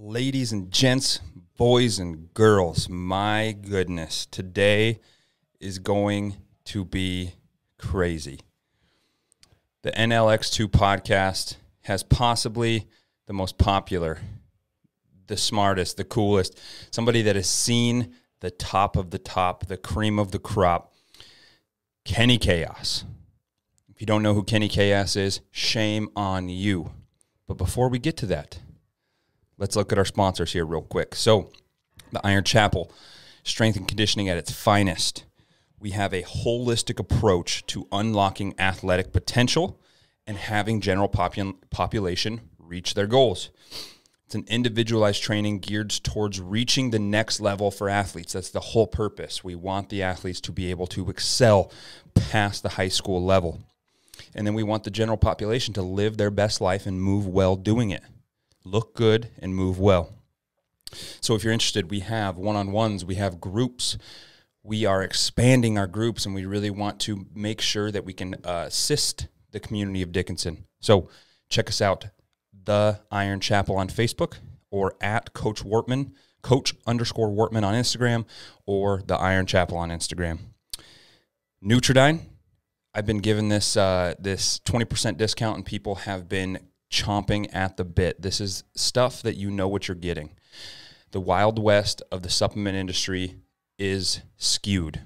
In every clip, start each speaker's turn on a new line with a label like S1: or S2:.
S1: Ladies and gents, boys and girls, my goodness, today is going to be crazy. The NLX2 podcast has possibly the most popular, the smartest, the coolest, somebody that has seen the top of the top, the cream of the crop, Kenny Kaos. If you don't know who Kenny Kaos is, shame on you. But before we get to that, let's look at our sponsors here real quick. So, the Iron Chapel, strength and conditioning at its finest. We have a holistic approach to unlocking athletic potential and having general population reach their goals. It's an individualized training geared towards reaching the next level for athletes. That's the whole purpose. We want the athletes to be able to excel past the high school level. And then we want the general population to live their best life and move well doing it. Look good and move well. So if you're interested, we have one-on-ones, we have groups. We are expanding our groups, and we really want to make sure that we can assist the community of Dickinson. So check us out, The Iron Chapel on Facebook, or at Coach Wortman, Coach_Wortman on Instagram, or The Iron Chapel on Instagram. Nutridyne, I've been given this 20% discount, and people have been chomping at the bit. This is stuff that you know what you're getting. The Wild West of the supplement industry is skewed.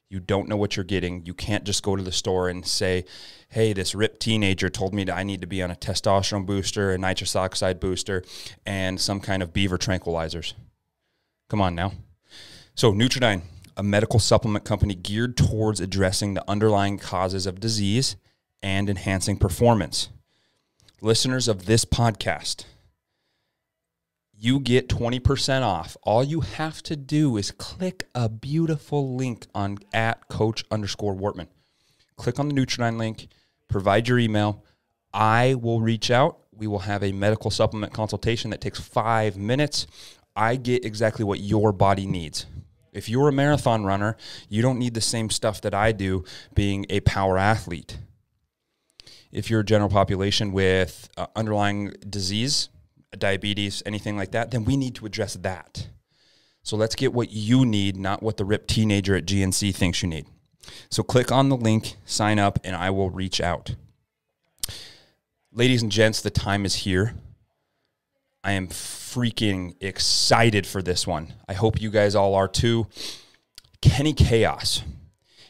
S1: You don't know what you're getting. You can't just go to the store and say, hey, this ripped teenager told me that I need to be on a testosterone booster, a nitrous oxide booster, and some kind of beaver tranquilizers. Come on now. So Nutridyne, a medical supplement company geared towards addressing the underlying causes of disease and enhancing performance. Listeners of this podcast, you get 20% off. All you have to do is click a beautiful link on at Coach_Wortman. Click on the Nutridyne link, provide your email. I will reach out. We will have a medical supplement consultation that takes 5 minutes. I get exactly what your body needs. If you're a marathon runner, you don't need the same stuff that I do being a power athlete. If you're a general population with underlying disease, diabetes, anything like that, then we need to address that. So let's get what you need, not what the ripped teenager at GNC thinks you need. So click on the link, sign up, and I will reach out. Ladies and gents, the time is here. I am freaking excited for this one. I hope you guys all are too. Kenny Kaos.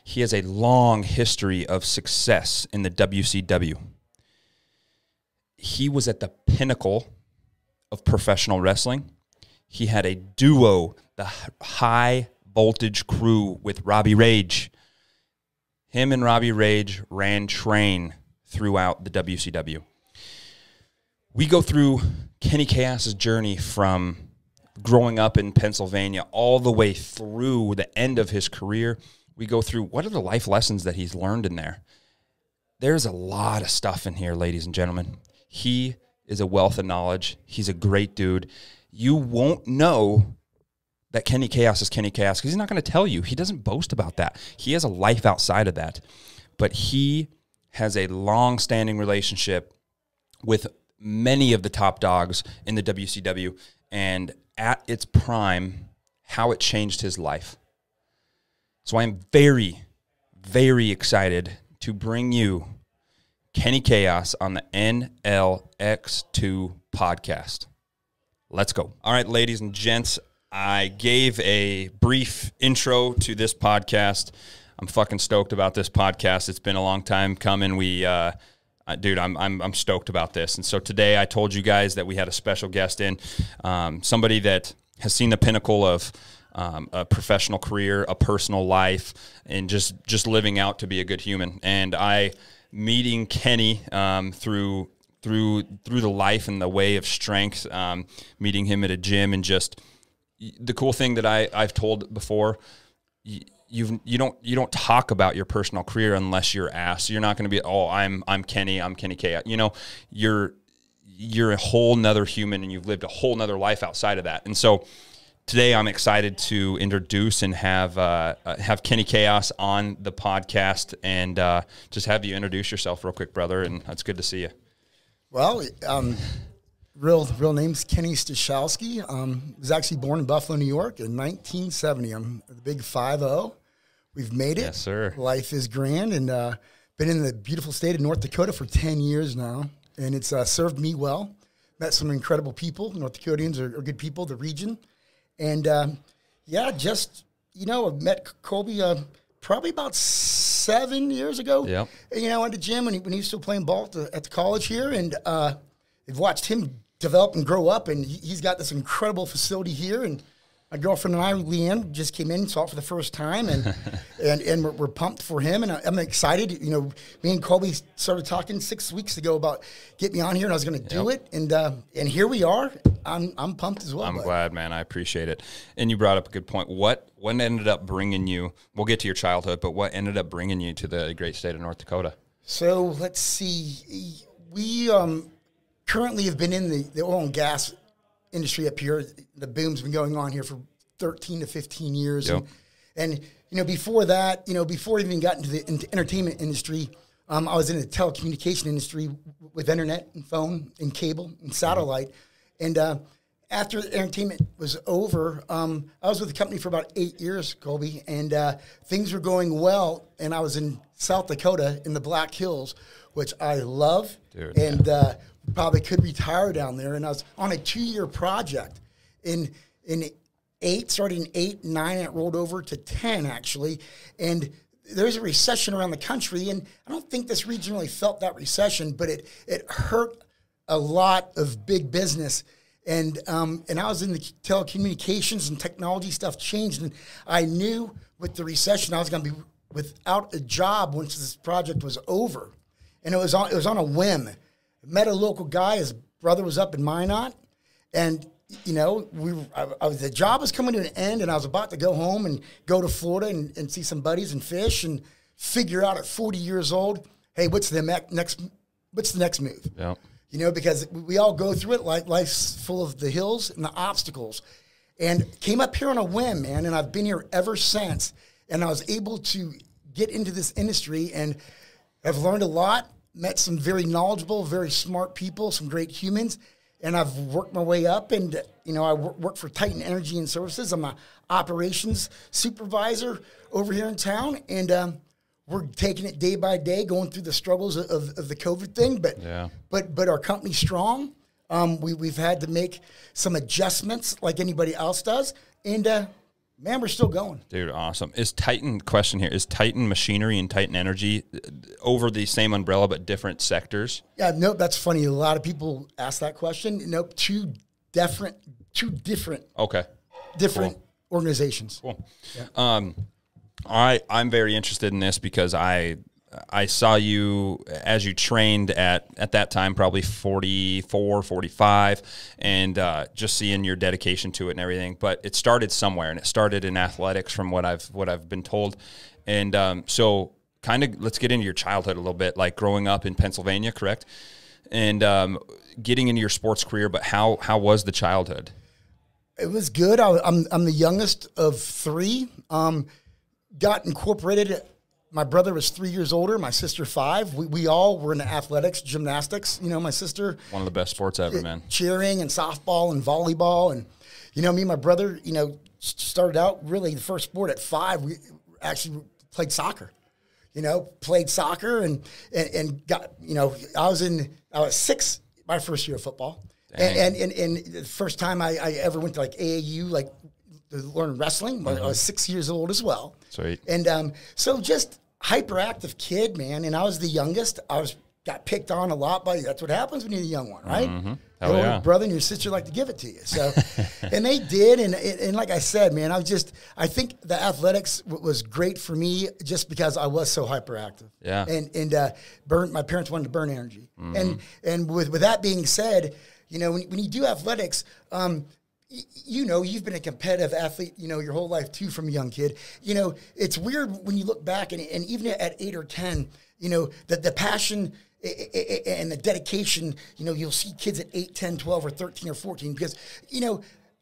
S1: He has a long history of success in the WCW. He was at the pinnacle of professional wrestling. He had a duo, the High Voltage Crew with Robbie Rage. Him and Robbie Rage ran train throughout the WCW. We go through Kenny Kaos' journey from growing up in Pennsylvania all the way through the end of his career. We go through what are the life lessons that he's learned in there. There's a lot of stuff in here, ladies and gentlemen. He is a wealth of knowledge. He's a great dude. You won't know that Kenny Kaos is Kenny Kaos because he's not going to tell you. He doesn't boast about that. He has a life outside of that. But he has a long-standing relationship with many of the top dogs in the WCW, and at its prime, how it changed his life. So I am very, very excited to bring you Kenny Kaos on the NLX2 podcast. Let's go. All right, ladies and gents, I gave a brief intro to this podcast. I'm fucking stoked about this podcast. It's been a long time coming. Dude, I'm stoked about this. And so today I told you guys that we had a special guest in, somebody that has seen the pinnacle of a professional career, a personal life, and just living out to be a good human. And meeting Kenny through the life and the way of strength, meeting him at a gym, and just the cool thing that I've told before, you don't talk about your personal career unless you're asked. So you're not going to be, I'm Kenny K. You know, you're a whole nother human, and you've lived a whole nother life outside of that. And so today I'm excited to introduce and have Kenny Kaos on the podcast, and just have you introduce yourself real quick, brother. And it's good to see you.
S2: Well, real name's Kenny Stashowski. Was actually born in Buffalo, New York in 1970. I'm the big 5-0. We've made it.
S1: Yes, sir.
S2: Life is grand, and been in the beautiful state of North Dakota for 10 years now, and it's served me well. Met some incredible people. North Dakotians are good people, the region. And, just, I met Colby probably about 7 years ago.
S1: Yep.
S2: At the gym when he was still playing ball at the college here, and I've watched him develop and grow up, and he's got this incredible facility here, and my girlfriend and I, Leanne, just came in and saw it for the first time, and and we're pumped for him, and I'm excited. Me and Colby started talking 6 weeks ago about getting me on here, and I was going to do it, and here we are. I'm pumped as well.
S1: I'm glad, man. I appreciate it. And you brought up a good point. What ended up bringing you? We'll get to your childhood, but what ended up bringing you to the great state of North Dakota?
S2: So let's see. We currently have been in the oil and gas industry up here. The boom's been going on here for 13 to 15 years.
S1: Yep.
S2: And before that, before I even got into the entertainment industry, I was in the telecommunication industry with internet and phone and cable and satellite. And after the entertainment was over, I was with the company for about 8 years, Colby, and things were going well. And I was in South Dakota in the Black Hills, which I love.
S1: Dude,
S2: and probably could retire down there. And I was on a 2-year project. In 8, started in 8, 9, and it rolled over to 10, actually. And there's a recession around the country, and I don't think this region really felt that recession, but it hurt a lot of big business. And I was in the telecommunications and technology stuff changed, and I knew with the recession I was going to be without a job once this project was over. And it was on a whim. Met a local guy. His brother was up in Minot, and the job was coming to an end, and I was about to go home and go to Florida and see some buddies and fish and figure out at 40 years old, hey, what's the next move?
S1: Yeah.
S2: Because we all go through it. Life's full of the hills and the obstacles, and came up here on a whim, man. And I've been here ever since. And I was able to get into this industry, and I've learned a lot. Met some very knowledgeable, very smart people, some great humans, and I've worked my way up. And I work for Titan Energy and Services. I'm an operations supervisor over here in town, and we're taking it day by day, going through the struggles of the COVID thing. But our company's strong. We've had to make some adjustments like anybody else does, and man, we're still going.
S1: Dude, awesome. Is Titan Machinery and Titan Energy over the same umbrella but different sectors?
S2: Yeah, no, that's funny. A lot of people ask that question. Nope, two different
S1: Okay.
S2: Different organizations.
S1: Cool.
S2: Yeah.
S1: I'm very interested in this because I saw you as you trained at that time, probably 44, 45, and just seeing your dedication to it and everything. But it started somewhere, and it started in athletics from what I've been told. And so kind of let's get into your childhood a little bit, like growing up in Pennsylvania, correct? And getting into your sports career, but how was the childhood?
S2: It was good. I'm the youngest of 3. Got incorporated. My brother was 3 years older. My sister 5. We all were into athletics, gymnastics. My sister.
S1: One of the best sports ever, man.
S2: Cheering and softball and volleyball. And, me and my brother, started out really the first sport at 5. We actually played soccer. Played soccer and got, I was 6 my first year of football. And the first time I ever went to like AAU, like to learn wrestling, I was 6 years old as well.
S1: Sweet.
S2: And so just hyperactive kid, man. And I was the youngest. Got picked on a lot by, that's what happens when you're the young one, right?
S1: Mm-hmm.
S2: Your older brother and your sister like to give it to you. So, and they did. And like I said, man, I think the athletics was great for me just because I was so hyperactive.
S1: Yeah.
S2: And my parents wanted to burn energy. Mm-hmm. And with that being said, when you do athletics, you've been a competitive athlete, your whole life too, from a young kid. It's weird when you look back and even at 8 or 10, that the passion and the dedication, you'll see kids at 8, 10, 12, or 13 or 14 because,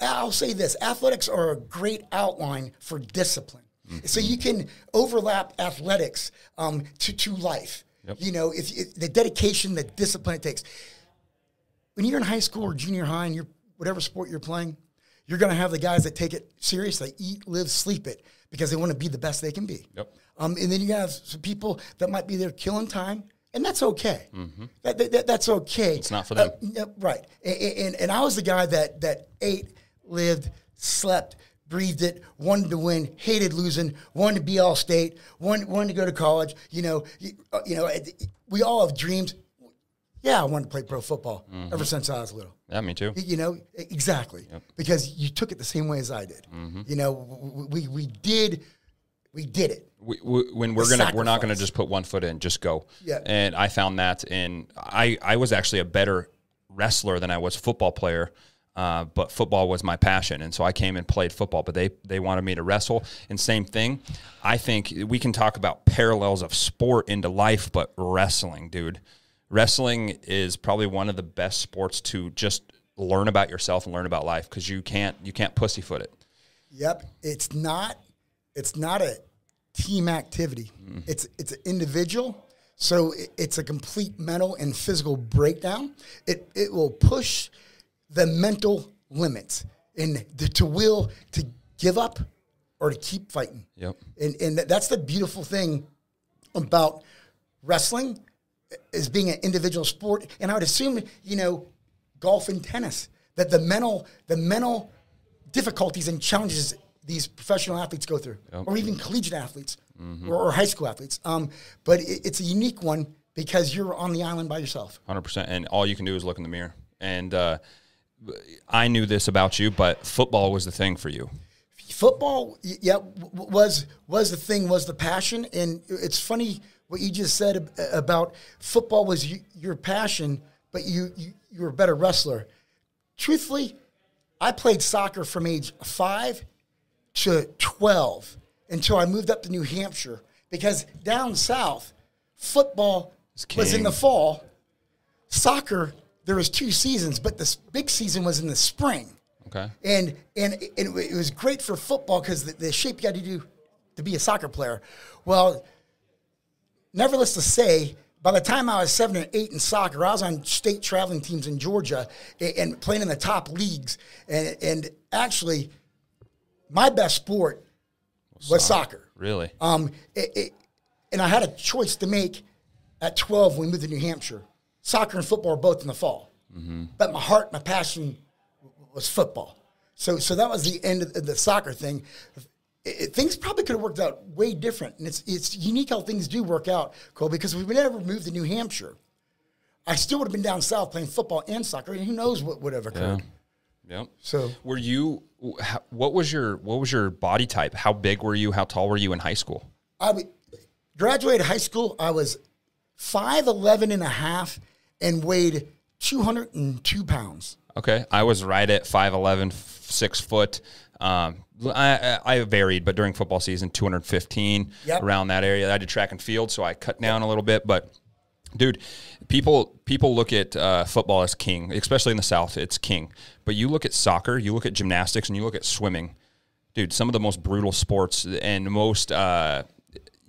S2: I'll say this, athletics are a great outline for discipline. Mm-hmm. So you can overlap athletics to life. Yep. If the dedication, the discipline it takes. when you're in high school or junior high and you're whatever sport you're playing, you're going to have the guys that take it serious. They eat, live, sleep it because they want to be the best they can be.
S1: Yep.
S2: And then you have some people that might be there killing time, and that's okay. That's okay.
S1: It's not for them.
S2: Right. And I was the guy that ate, lived, slept, breathed it, wanted to win, hated losing, wanted to be All-State, wanted to go to college. We all have dreams. Yeah, I wanted to play pro football ever since I was little.
S1: Yeah, me too.
S2: Exactly. Yep. Because you took it the same way as I did. We did it.
S1: When we're not gonna just put one foot in, just go.
S2: Yeah.
S1: And I found that I was actually a better wrestler than I was football player. But football was my passion, and so I came and played football, but they wanted me to wrestle. And same thing, I think we can talk about parallels of sport into life, but wrestling, dude. Wrestling is probably one of the best sports to just learn about yourself and learn about life, because you can't pussyfoot it.
S2: Yep. It's not a team activity. It's an individual. So it's a complete mental and physical breakdown. It will push the mental limits and to give up or to keep fighting.
S1: Yep.
S2: And that's the beautiful thing about wrestling, is being an individual sport. And I would assume, golf and tennis, that the mental difficulties and challenges these professional athletes go through, or even collegiate athletes or high school athletes. But it's a unique one because you're on the island by yourself.
S1: 100%. And all you can do is look in the mirror. And I knew this about you, but football was the thing for you.
S2: Football, was the thing, was the passion. And it's funny what you just said about football was your passion, but you were a better wrestler. Truthfully, I played soccer from age 5 to 12 until I moved up to New Hampshire, because down south, football was in the fall. Soccer, there was 2 seasons, but this big season was in the spring.
S1: Okay.
S2: And it was great for football because the shape you got to do to be a soccer player. Well, nevertheless to say, by the time I was 7 or 8 in soccer, I was on state traveling teams in Georgia and playing in the top leagues. And actually, my best sport was soccer.
S1: Really?
S2: And I had a choice to make at 12 when we moved to New Hampshire. Soccer and football are both in the fall. But my heart, my passion was football. So that was the end of the soccer thing. Things probably could have worked out way different. And it's unique how things do work out, Cole, because if we never moved to New Hampshire, I still would have been down south playing football and soccer, and who knows what would have occurred.
S1: Yeah.
S2: So
S1: what was your body type? How big were you? How tall were you in high school?
S2: I graduated high school. I was 5'11" and a half and weighed 202 pounds.
S1: Okay. I was right at 5'11", 6 foot. I varied, but during football season, 215, around that area. I did track and field, so I cut down a little bit. But, dude, people look at football as king, especially in the South. It's king. But you look at soccer, you look at gymnastics, and you look at swimming. Dude, some of the most brutal sports and most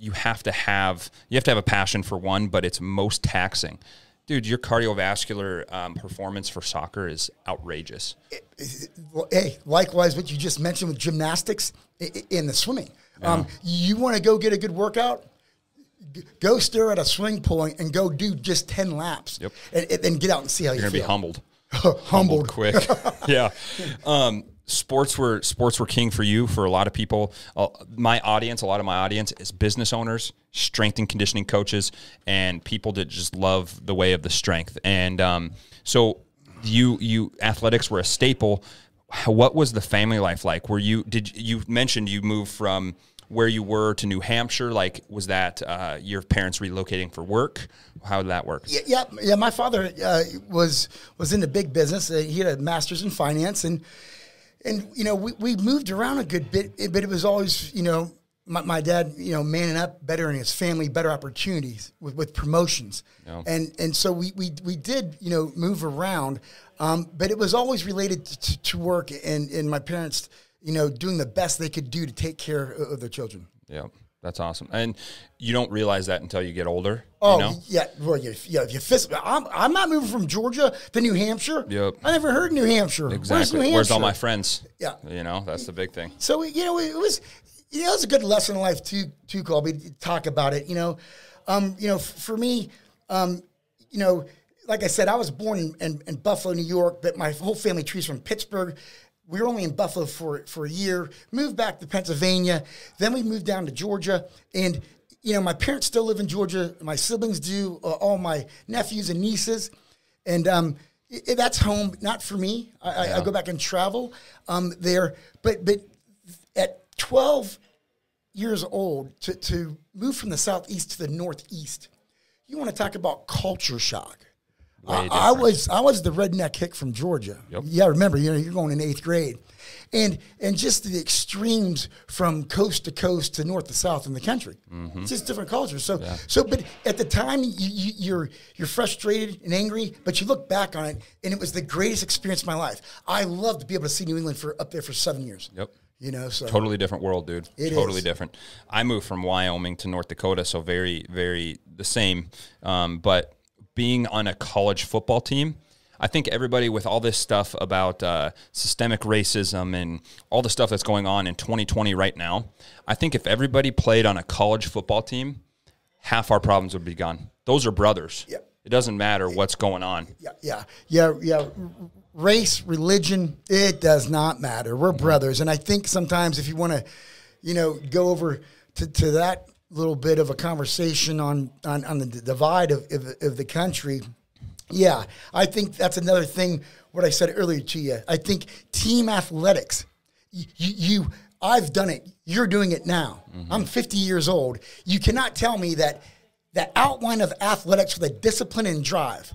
S1: you have to have a passion for one, but it's most taxing. Dude, your cardiovascular performance for soccer is outrageous.
S2: Hey, likewise, what you just mentioned with gymnastics in the swimming. You want to go get a good workout? Go stare at a swimming pool and go do just 10 laps.
S1: Yep.
S2: And then get out and see how you feel.
S1: You're going to be humbled.
S2: Humbled
S1: quick. Yeah. Sports were king for you, for a lot of people. A lot of my audience is business owners, strength and conditioning coaches, and people that just love the way of the strength. And so you athletics were a staple. What was the family life like? You mentioned you moved from where you were to New Hampshire? Like, was that your parents relocating for work? How did that work?
S2: Yeah. My father was in the big business. He had a master's in finance, and we moved around a good bit, but it was always my dad manning up better in his family, better opportunities with promotions, and so we did move around, but it was always related to work and my parents doing the best they could do to take care of their children.
S1: Yeah. That's awesome. And you don't realize that until you get older.
S2: Oh,
S1: you know?
S2: yeah. Well, I'm not moving from Georgia to New Hampshire.
S1: Yep.
S2: I never heard New Hampshire.
S1: Exactly. Where's all my friends?
S2: Yeah.
S1: You know, that's the big thing.
S2: So, it was a good lesson in life too, Colby, to talk about it. For me, like I said, I was born in Buffalo, New York, but my whole family tree's from Pittsburgh. We were only in Buffalo for a year, moved back to Pennsylvania. Then we moved down to Georgia. And, my parents still live in Georgia. My siblings do, all my nephews and nieces. And that's home, not for me. I go back and travel there. But at 12 years old, to move from the southeast to the northeast, you want to talk about culture shock. I was the redneck hick from Georgia.
S1: Yep.
S2: Yeah, remember, you're going in 8th grade. And just the extremes from coast to coast to north to south in the country. Mm-hmm. It's just different cultures. But at the time, you're frustrated and angry, but you look back on it, and it was the greatest experience of my life. I loved to be able to see New England up there for 7 years.
S1: Yep.
S2: So
S1: totally different world, dude. Totally different. I moved from Wyoming to North Dakota, so very, very the same. But being on a college football team, I think everybody with all this stuff about systemic racism and all the stuff that's going on in 2020 right now, I think if everybody played on a college football team, half our problems would be gone. Those are brothers.
S2: Yeah.
S1: It doesn't matter what's going on.
S2: Yeah. Race, religion, it does not matter. We're brothers. And I think sometimes if you want to, go over to that little bit of a conversation on the divide of the country, yeah, I think that's another thing, what I said earlier to you. I think team athletics, I've done it. You're doing it now. Mm-hmm. I'm 50 years old. You cannot tell me that outline of athletics with a discipline and drive,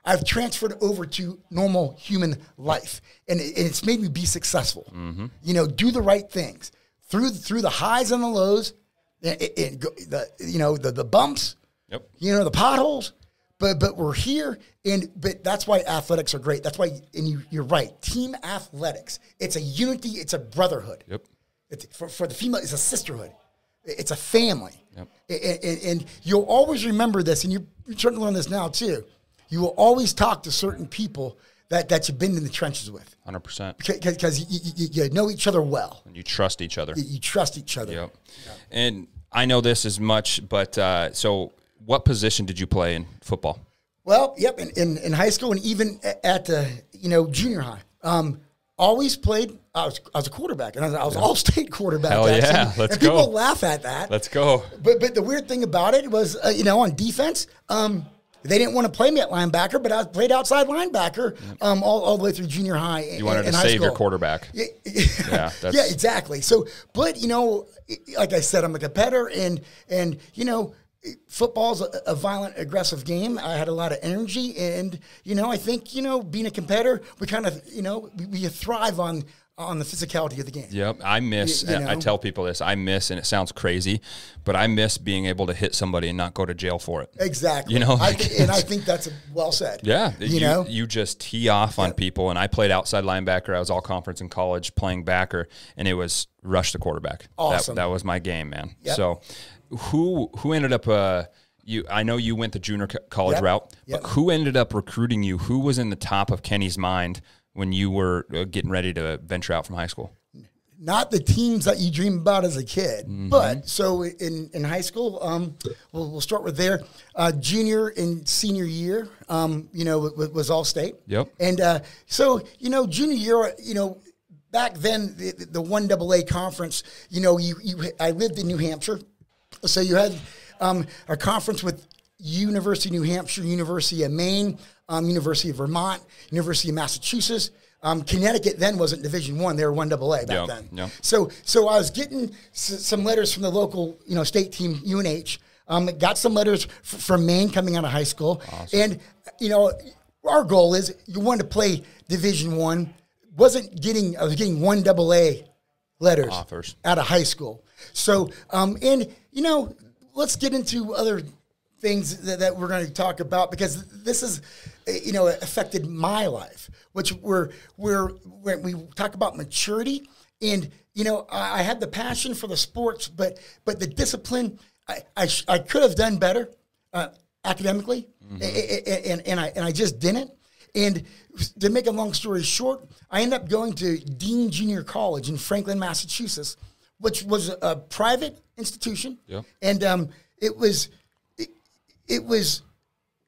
S2: I've transferred over to normal human life, and it's made me be successful. Mm-hmm. Do the right things through the highs and the lows, the bumps,
S1: yep.
S2: The potholes. But we're here, but that's why athletics are great. That's why, and you're right. Team athletics, it's a unity, it's a brotherhood.
S1: Yep.
S2: For the female, it's a sisterhood. It's a family.
S1: Yep.
S2: And you'll always remember this, and you're starting to learn this now too. You will always talk to certain people that you've been in the trenches with.
S1: 100%.
S2: Because you know each other well.
S1: And you trust each other.
S2: You trust each other.
S1: Yep. And I know this as much, but so what position did you play in football?
S2: Well, yep, in high school and even at junior high. Always played. I was a quarterback, and I was all-state quarterback.
S1: Hell yeah,
S2: actually.
S1: let's
S2: and
S1: go.
S2: People laugh at that.
S1: Let's go.
S2: But the weird thing about it was, on defense, they didn't want to play me at linebacker, but I played outside linebacker all the way through junior high.
S1: You wanted to save your quarterback.
S2: Yeah,
S1: yeah,
S2: exactly. So, but like I said, I'm a competitor, and football's a violent, aggressive game. I had a lot of energy, and I think being a competitor, we kind of we thrive on the physicality of the game.
S1: Yep, I miss. I tell people this. I miss, and it sounds crazy, but I miss being able to hit somebody and not go to jail for it.
S2: Exactly.
S1: And
S2: I think that's well said.
S1: Yeah, you just tee off on people, and I played outside linebacker. I was all conference in college playing backer, and it was rush the quarterback.
S2: Awesome.
S1: That was my game, man.
S2: Yep.
S1: So. Who ended up? I know you went the junior college route, but who ended up recruiting you? Who was in the top of Kenny's mind when you were getting ready to venture out from high school?
S2: Not the teams that you dream about as a kid, but so in high school, we'll start with there. Junior and senior year, was all state.
S1: Yep.
S2: And so junior year, back then the 1AA conference, I lived in New Hampshire. So you had a conference with University of New Hampshire, University of Maine, University of Vermont, University of Massachusetts. Connecticut then wasn't Division I; they were 1AA back then.
S1: Yep.
S2: So I was getting some letters from the local state team UNH. Got some letters from Maine coming out of high school,
S1: awesome.
S2: And our goal is you wanted to play Division I. I was getting 1AA letters
S1: offers
S2: out of high school. So, let's get into other things that we're going to talk about, because this is, affected my life, which when we talk about maturity And, you know, I had the passion for the sports, but the discipline, I could have done better academically, and I just didn't. And to make a long story short, I ended up going to Dean Junior College in Franklin, Massachusetts, which was a private institution.
S1: Yep.
S2: And it was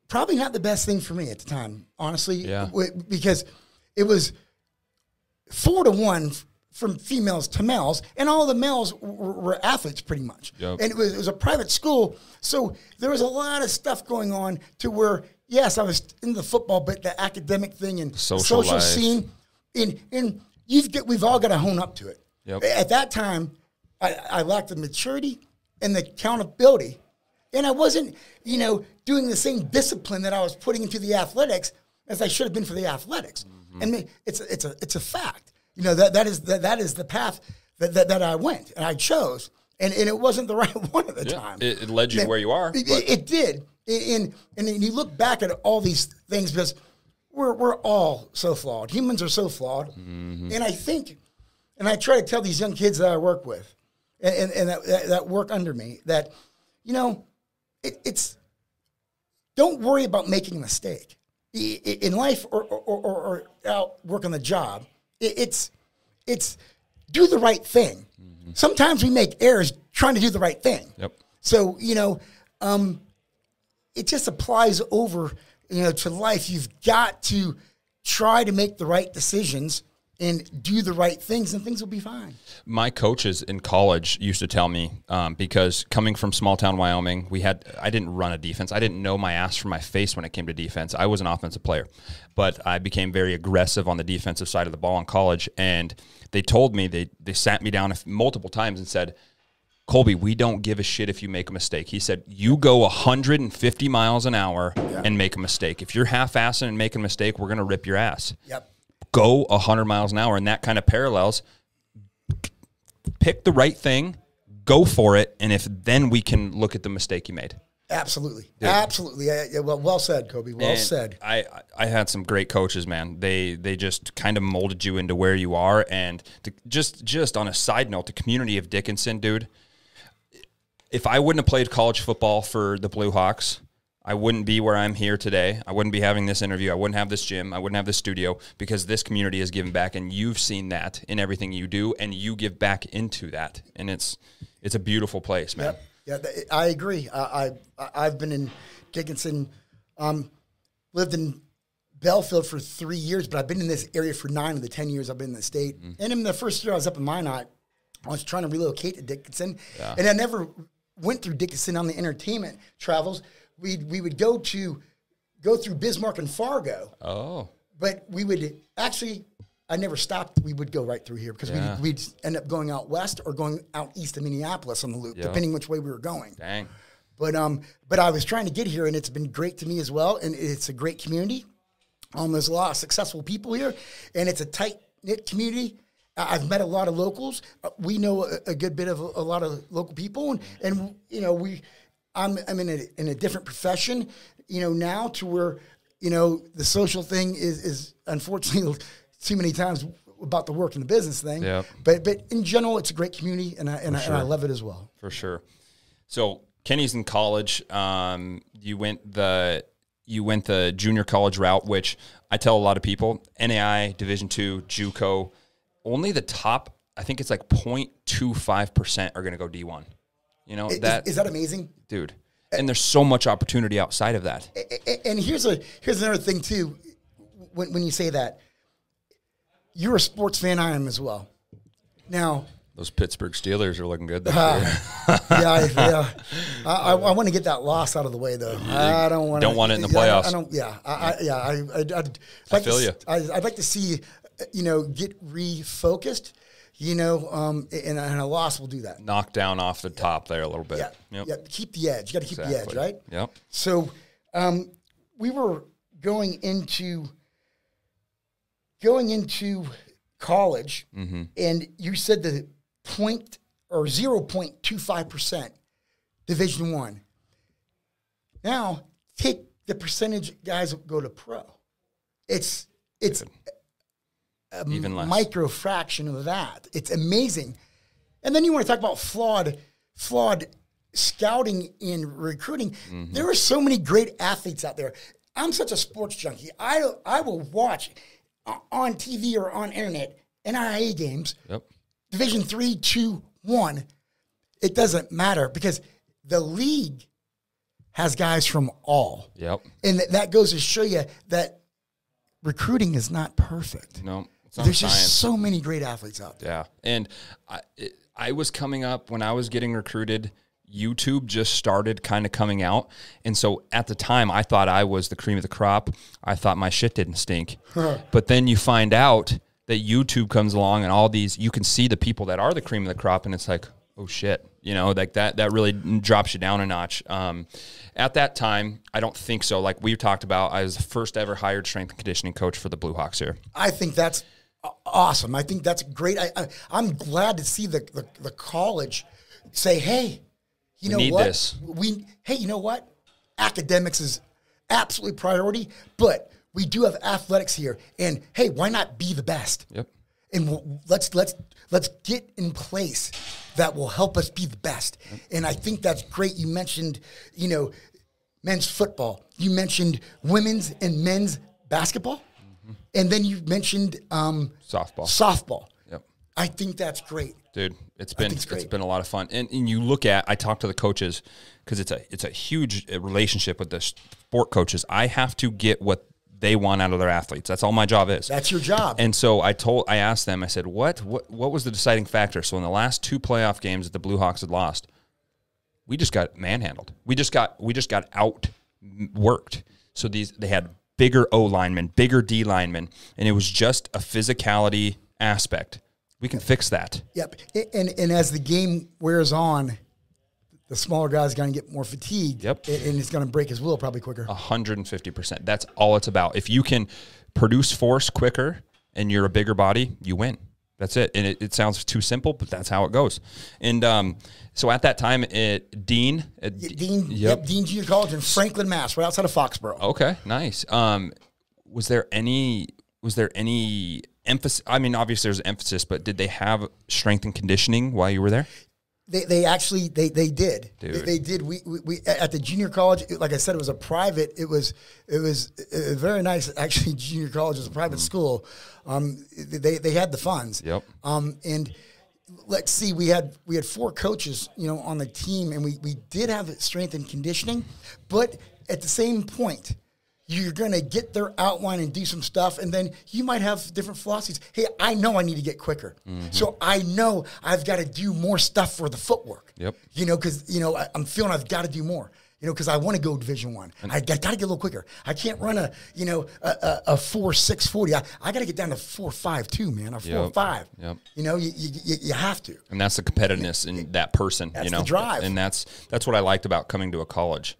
S2: probably not the best thing for me at the time, honestly, because it was 4-to-1 from females to males, and all the males were athletes pretty much.
S1: Yep.
S2: And it was a private school, so there was a lot of stuff going on to where, yes, I was into football, but the academic thing and social scene, and we've all got to hone up to it.
S1: Yep.
S2: At that time, I lacked the maturity and the accountability, and I wasn't, you know, doing the same discipline that I was putting into the athletics as I should have been for the athletics. And it's a fact. You know, that is the path that I went and I chose, and it wasn't the right one at the time.
S1: It led you to where you are.
S2: It did, and you look back at all these things because we're all so flawed. Humans are so flawed, and I think, and I try to tell these young kids that I work with, and that work under me, that, you know, it's don't worry about making a mistake in life or out work on the job. It's do the right thing. Sometimes we make errors trying to do the right thing.
S1: Yep.
S2: So, you know, it just applies over, you know, to life. You've got to try to make the right decisions and do the right things, and things will be fine.
S1: My coaches in college used to tell me, because coming from small town Wyoming, I didn't run a defense. I didn't know my ass from my face when it came to defense. I was an offensive player, but I became very aggressive on the defensive side of the ball in college. And they told me, they sat me down multiple times and said, Colby, we don't give a shit if you make a mistake. He said, you go 150 miles an hour and make a mistake. If you're half-assing and making a mistake, we're going to rip your ass.
S2: Yep.
S1: Go 100 miles an hour, and that kind of parallels. Pick the right thing, go for it, and then we can look at the mistake you made.
S2: Absolutely. Yeah. Absolutely. Well said, Kobe. Well said.
S1: I had some great coaches, man. They just kind of molded you into where you are. And just on a side note, the community of Dickinson, dude, if I wouldn't have played college football for the Blue Hawks, I wouldn't be where I'm here today. I wouldn't be having this interview. I wouldn't have this gym. I wouldn't have this studio, because this community has given back, and you've seen that in everything you do, and you give back into that. And it's a beautiful place, man.
S2: Yep. Yeah, I agree. I've been in Dickinson, lived in Belfield for 3 years, but I've been in this area for 9 of the 10 years I've been in the state. And in the first year I was up in Minot, I was trying to relocate to Dickinson, and I never went through Dickinson on the entertainment travels. We would go through Bismarck and Fargo. Oh. But we would actually, I never stopped. We would go right through here because we'd end up going out west or going out east of Minneapolis on the loop, depending which way we were going.
S1: Dang.
S2: But I was trying to get here, and it's been great to me as well, and it's a great community. There's a lot of successful people here, and it's a tight-knit community. I've met a lot of locals. We know a good bit of a lot of local people, and you know, I'm in a different profession, you know, now, to where, you know, the social thing is unfortunately too many times about the work and the business thing. Yeah. But in general, it's a great community, and I love it as well.
S1: For sure. So Kenny's in college. You went the junior college route, which I tell a lot of people, NAI, Division II, JUCO, only the top, I think it's like 0.25% are going to go D1. You know,
S2: is that amazing?
S1: Dude. And there's so much opportunity outside of that.
S2: And here's another thing too. When you say that, you're a sports fan, I am as well. Now,
S1: those Pittsburgh Steelers are looking good this year.
S2: Yeah. I want to get that loss out of the way, though. I don't want
S1: it in the playoffs.
S2: I don't. Yeah. I'd like to see, you know, get refocused. You know, and a loss will do that.
S1: Knock down off the top there a little bit.
S2: Yeah. Keep the edge. You got to keep the edge, right?
S1: Yep.
S2: So, we were going into college, and you said the 0.25% Division I. Now, take the percentage guys that go to pro. It's
S1: even less.
S2: Micro fraction of that. It's amazing. And then you want to talk about flawed scouting and recruiting. Mm-hmm. There are so many great athletes out there. I'm such a sports junkie. I will watch on TV or on internet NIA games, Division 3, 2, 1. It doesn't matter because the league has guys from all.
S1: Yep.
S2: And that goes to show you that recruiting is not perfect.
S1: No.
S2: There's just so many great athletes out there.
S1: Yeah. And I was coming up when I was getting recruited, YouTube just started kind of coming out. And so at the time, I thought I was the cream of the crop. I thought my shit didn't stink. But then you find out that YouTube comes along and all these, you can see the people that are the cream of the crop, and it's like, oh shit, you know, like that really drops you down a notch. At that time, I don't think so. Like we've talked about, I was the first ever hired strength and conditioning coach for the Blue Hawks here.
S2: I think that's awesome. I think that's great. I'm glad to see the college say, hey, you know what? You know what? Academics is absolutely priority, but we do have athletics here. And hey, why not be the best?
S1: Yep.
S2: And let's get in place that will help us be the best. Yep. And I think that's great. You mentioned, you know, men's football. You mentioned women's and men's basketball. Mm-hmm. And then you mentioned softball.
S1: Yep.
S2: I think that's great.
S1: Dude, it's been a lot of fun. And you look at, I talk to the coaches because it's a huge relationship with the sport coaches. I have to get what they want out of their athletes. That's all my job is.
S2: That's your job.
S1: And so I asked them, I said, what was the deciding factor? So in the last 2 playoff games that the Blue Hawks had lost, we just got manhandled. We just got outworked. So they had bigger O linemen, bigger D linemen, and it was just a physicality aspect. We can fix that.
S2: Yep. And as the game wears on, the smaller guy's going to get more fatigued.
S1: Yep.
S2: And it's going to break his will probably quicker.
S1: 150%. That's all it's about. If you can produce force quicker and you're a bigger body, you win. That's it. And it sounds too simple, but that's how it goes. And so at that time, Dean Junior College in Franklin, Mass, right outside of Foxborough. Okay, nice. Was there any emphasis? I mean, obviously there's emphasis, but did they have strength and conditioning while you were there?
S2: They actually did.
S1: Dude.
S2: They did. We at the junior college, like I said, it was a private. It was very nice. Actually, junior college is a private school. They had the funds.
S1: Yep.
S2: And let's see, we had 4 coaches, you know, on the team, and we did have strength and conditioning, but at the same point, you're going to get their outline and do some stuff, and then you might have different philosophies. Hey, I know I need to get quicker. Mm-hmm. So I know I've got to do more stuff for the footwork.
S1: Yep.
S2: You know, because, you know, I'm feeling I've got to do more. You know, because I want to go Division I. I got to get a little quicker. I can't run a 4.6 40. I got to get down to 4.52, man, or 4.5.
S1: Yep.
S2: You know, you have to.
S1: And that's the competitiveness in that person.
S2: That's
S1: you know,
S2: the drive.
S1: And that's what I liked about coming to a college.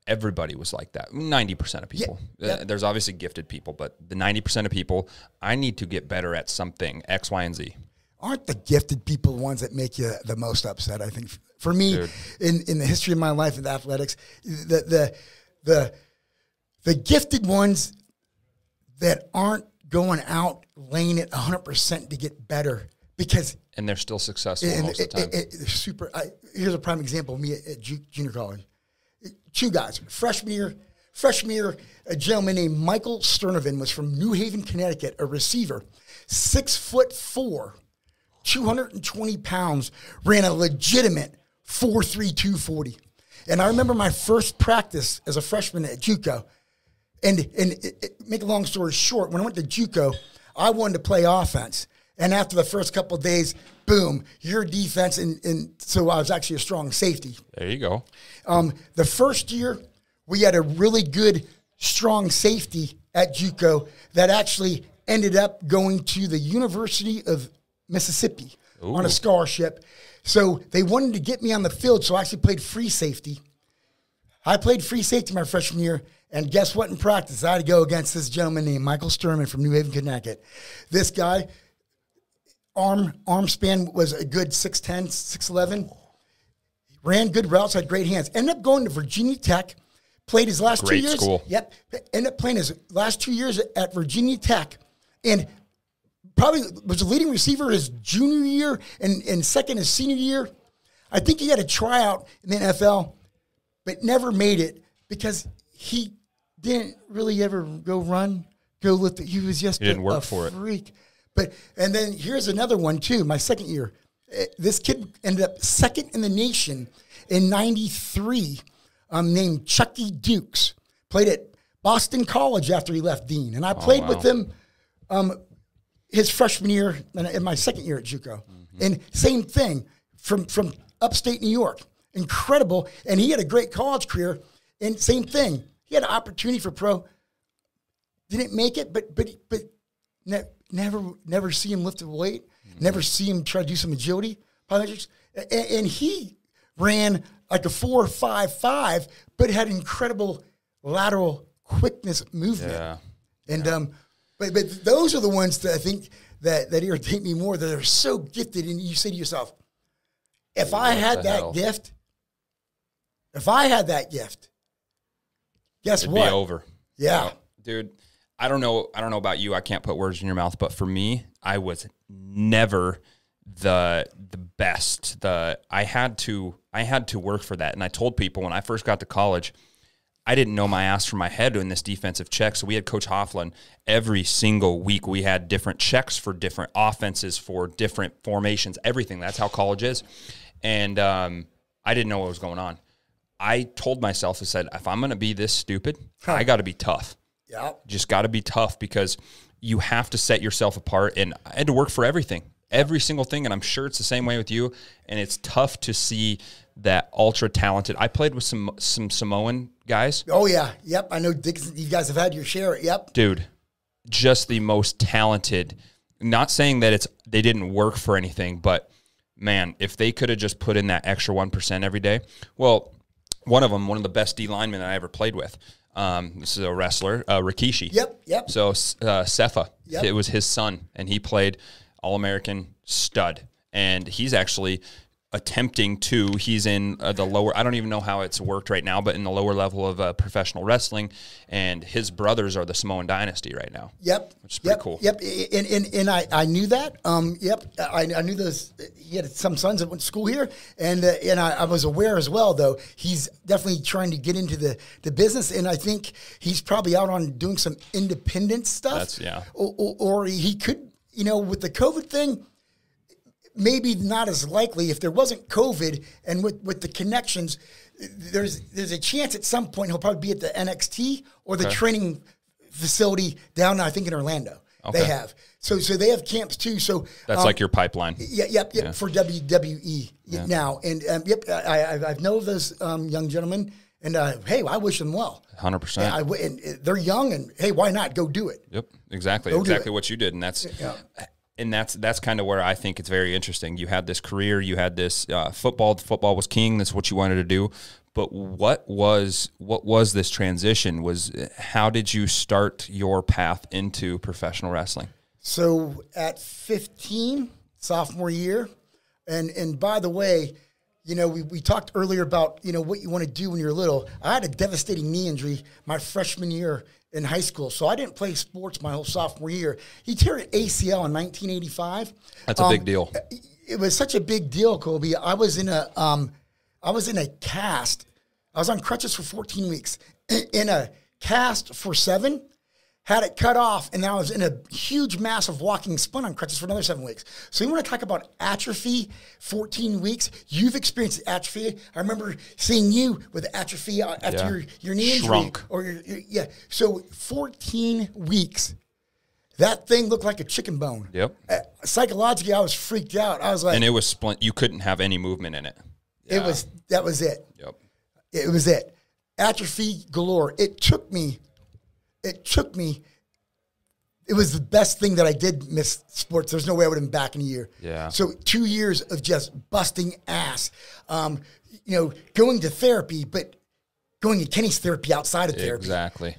S1: Everybody was like that. 90% of people.
S2: Yeah.
S1: There's obviously gifted people, but the 90% of people, I need to get better at something, X, Y, and Z.
S2: Aren't the gifted people the ones that make you the most upset? I think for me, in the history of my life in athletics, the gifted ones that aren't going out laying it 100% to get better and
S1: they're still successful most of the time. Here's
S2: a prime example of me at junior college. 2 guys. Freshman year, a gentleman named Michael Sternovan was from New Haven, Connecticut, a receiver, 6'4", 220 pounds, ran a legitimate 4.3 240. And I remember my first practice as a freshman at JUCO. And make a long story short, when I went to JUCO, I wanted to play offense. And after the first couple of days, boom, your defense. And so I was actually a strong safety.
S1: There you go.
S2: The first year, we had a really good, strong safety at JUCO that actually ended up going to the University of Mississippi on a scholarship. So they wanted to get me on the field, so I actually played free safety. I played free safety my freshman year, and guess what in practice? I had to go against this gentleman named Michael Sturman from New Haven, Connecticut. This guy, arm span was a good 6'10", 6'11", ran good routes, had great hands. Ended up going to Virginia Tech, played his last 2 years.
S1: Great school.
S2: Yep. Ended up playing his last 2 years at Virginia Tech, and probably was a leading receiver his junior year and second his senior year. I think he had a tryout in the NFL, but never made it because he didn't really ever go lift it. He was just a freak. And then here's another one too. My second year, this kid ended up second in the nation in '93, named Chucky Dukes. Played at Boston College after he left Dean, and I played with him his freshman year and my second year at JUCO. And same thing from upstate New York, incredible. And he had a great college career. And same thing, he had an opportunity for pro, didn't make it, but never see him lift a weight, never see him try to do some agility plyometrics. And he ran like a 4.55, but had incredible lateral quickness movement.
S1: Yeah.
S2: And but those are the ones that I think that irritate me more, that are so gifted. And you say to yourself, if I had that gift, guess
S1: It'd
S2: what?
S1: Be over.
S2: Yeah.
S1: Well, dude, I don't know about you. I can't put words in your mouth, but for me, I was never the best. I had to work for that. And I told people when I first got to college, I didn't know my ass from my head in this defensive check. So we had Coach Hofflin every single week. We had different checks for different offenses, for different formations, everything. That's how college is. And I didn't know what was going on. I told myself, I said, if I'm going to be this stupid, I got to be tough.
S2: Yeah.
S1: Just got to be tough, because you have to set yourself apart. And I had to work for everything, every single thing. And I'm sure it's the same way with you. And it's tough to see that ultra talented. I played with some Samoan guys.
S2: Oh yeah. Yep. I know Dixon, you guys have had your share. Yep.
S1: Dude, just the most talented. Not saying that they didn't work for anything, but man, if they could have just put in that extra 1% every day. Well, one of the best D linemen that I ever played with. This is a wrestler, Rikishi.
S2: Yep.
S1: So Sefa,
S2: Yep.
S1: It was his son, and he played All-American stud. And he's actually he's in the lower, I don't even know how it's worked right now, but in the lower level of professional wrestling, and his brothers are the Samoan dynasty right now.
S2: Yep.
S1: Which is pretty cool.
S2: Yep. And I knew that. Yep. I knew those. He had some sons that went to school here, and I was aware as well, though. He's definitely trying to get into the business, and I think he's probably out on doing some independent stuff. Or he could, with the COVID thing, maybe not as likely. If there wasn't COVID and with the connections, there's a chance at some point he'll probably be at the NXT or the training facility down, I think, in Orlando. Okay. They have. So they have camps too. So
S1: that's like your pipeline.
S2: Yep. For WWE now. And I know of those young gentlemen. And hey, I wish them well.
S1: 100%.
S2: And they're young, and hey, why not go do it?
S1: Yep, exactly what you did, and that's. Yeah. And that's kind of where I think it's very interesting. You had this career, you had this football. Football was king. That's what you wanted to do. But what was this transition? How did you start your path into professional wrestling?
S2: So at 15, sophomore year, and by the way, we talked earlier about what you want to do when you're little. I had a devastating knee injury my freshman year in high school, so I didn't play sports my whole sophomore year. He tore an ACL in 1985.
S1: That's a big deal.
S2: It was such a big deal, Colby. I was in a cast. I was on crutches for 14 weeks. In a cast for 7, had it cut off, and then I was in a huge, massive walking splint on crutches for another 7 weeks. So you want to talk about atrophy, 14 weeks. You've experienced atrophy. I remember seeing you with atrophy after your knee injury.
S1: Shrunk.
S2: So 14 weeks. That thing looked like a chicken bone.
S1: Yep.
S2: Psychologically, I was freaked out. I was like...
S1: And it was splint. You couldn't have any movement in it.
S2: Yeah. That was it.
S1: Yep.
S2: It was it. Atrophy galore. It took me. It was the best thing that I did miss sports. There's no way I would have been back in a year.
S1: Yeah.
S2: So 2 years of just busting ass, going to therapy, but going to Kenny's therapy outside of therapy.
S1: Exactly.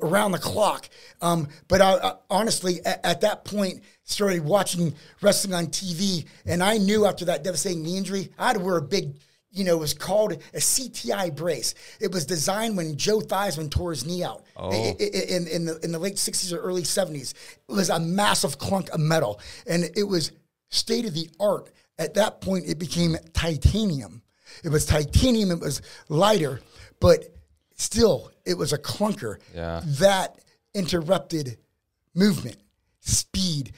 S2: Around the clock. But I honestly, at that point, started watching wrestling on TV, and I knew after that devastating knee injury, I had to wear a big, was called a CTI brace. It was designed when Joe Theismann tore his knee out in the late 60s or early 70s. It was a massive clunk of metal, and it was state of the art. At that point, it became titanium. It was titanium. It was lighter, but still, it was a clunker that interrupted movement, speed.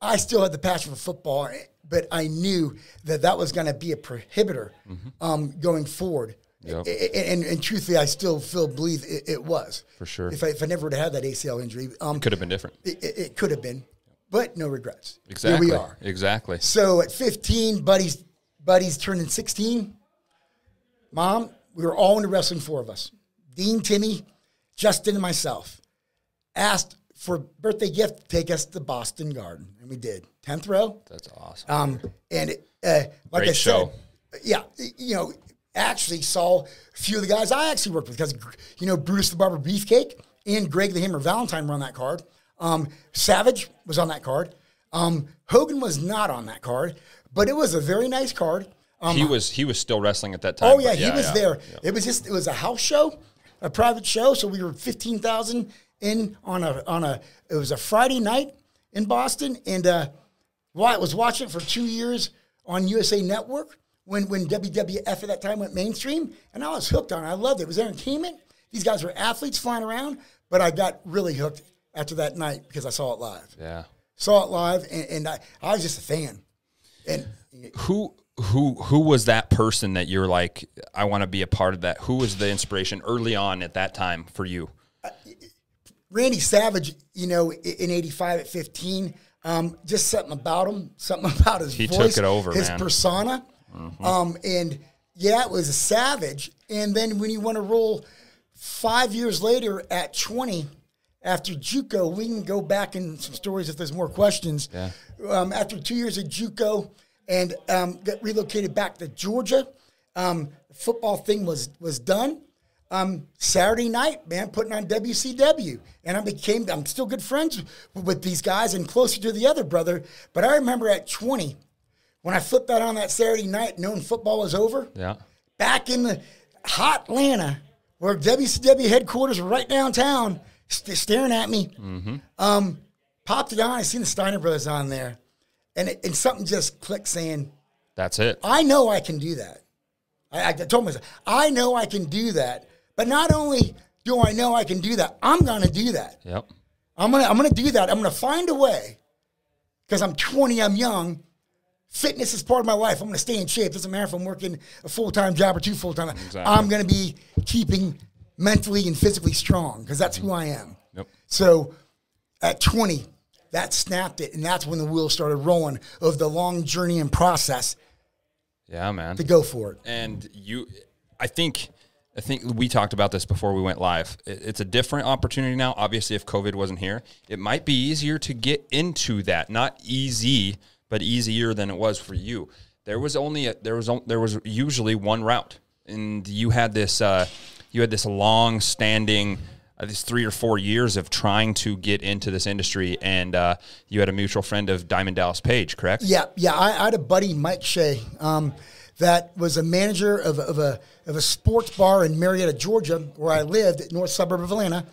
S2: I still had the passion for football, but I knew that was going to be a prohibitor going forward. Yep. And truthfully, I still believe it was. For sure. If I never would have had that ACL injury.
S1: It could have been different.
S2: It could have been, but no regrets.
S1: Exactly.
S2: Here we are.
S1: Exactly.
S2: So at 15, buddies turning 16. Mom, we were all into wrestling, 4 of us. Dean, Timmy, Justin, and myself. Asked for a birthday gift to take us to Boston Garden, and we did. 10th row.
S1: That's awesome.
S2: And like
S1: Great
S2: I
S1: show.
S2: said, actually saw a few of the guys I actually worked with because, Brutus the Barber Beefcake and Greg the Hammer Valentine were on that card. Savage was on that card. Hogan was not on that card, but it was a very nice card.
S1: He was still wrestling at that time.
S2: Oh yeah, he was there. Yeah. It was a house show, a private show. So we were 15,000 in it was a Friday night in Boston, and I was watching it for 2 years on USA Network when WWF at that time went mainstream, and I was hooked on it. I loved it. It was entertainment. These guys were athletes flying around, but I got really hooked after that night because I saw it live.
S1: Yeah,
S2: saw it live, and I was just a fan. And
S1: who was that person that you're like, I want to be a part of that? Who was the inspiration early on at that time for you?
S2: Randy Savage, in 85 at 15, just something about him, something about his voice.
S1: He took it over,
S2: his
S1: man.
S2: persona. And yeah, it was a Savage. And then when you want to roll 5 years later at 20, after JUCO, we can go back in some stories if there's more questions. Yeah. After 2 years at JUCO and got relocated back to Georgia, the football thing was done. Saturday night, man, putting on WCW. And I'm still good friends with these guys and closer to the other brother. But I remember at 20, when I flipped that on that Saturday night, knowing football was over, back in the hot Atlanta, where WCW headquarters were right downtown, staring at me, popped it on. I seen the Steiner brothers on there. And something just clicked saying,
S1: that's it.
S2: I know I can do that. I told myself, I know I can do that. But not only do I know I can do that, I'm going to do that.
S1: Yep.
S2: I'm gonna do that. I'm going to find a way because I'm 20, I'm young. Fitness is part of my life. I'm going to stay in shape. Doesn't matter if I'm working a full-time job or 2 full-time. Exactly. I'm going to be keeping mentally and physically strong because that's who I am.
S1: Yep. So
S2: at 20, that snapped it, and that's when the wheels started rolling of the long journey and process.
S1: Yeah, man.
S2: To go for it.
S1: And I think we talked about this before we went live. It's a different opportunity now. Obviously, if COVID wasn't here, it might be easier to get into that. Not easy, but easier than it was for you. There was usually one route, and you had this long standing, these 3 or 4 years of trying to get into this industry, and you had a mutual friend of Diamond Dallas Page, correct?
S2: Yeah. I had a buddy, Mike Shea, that was a manager of a sports bar in Marietta, Georgia, where I lived, north suburb of Atlanta.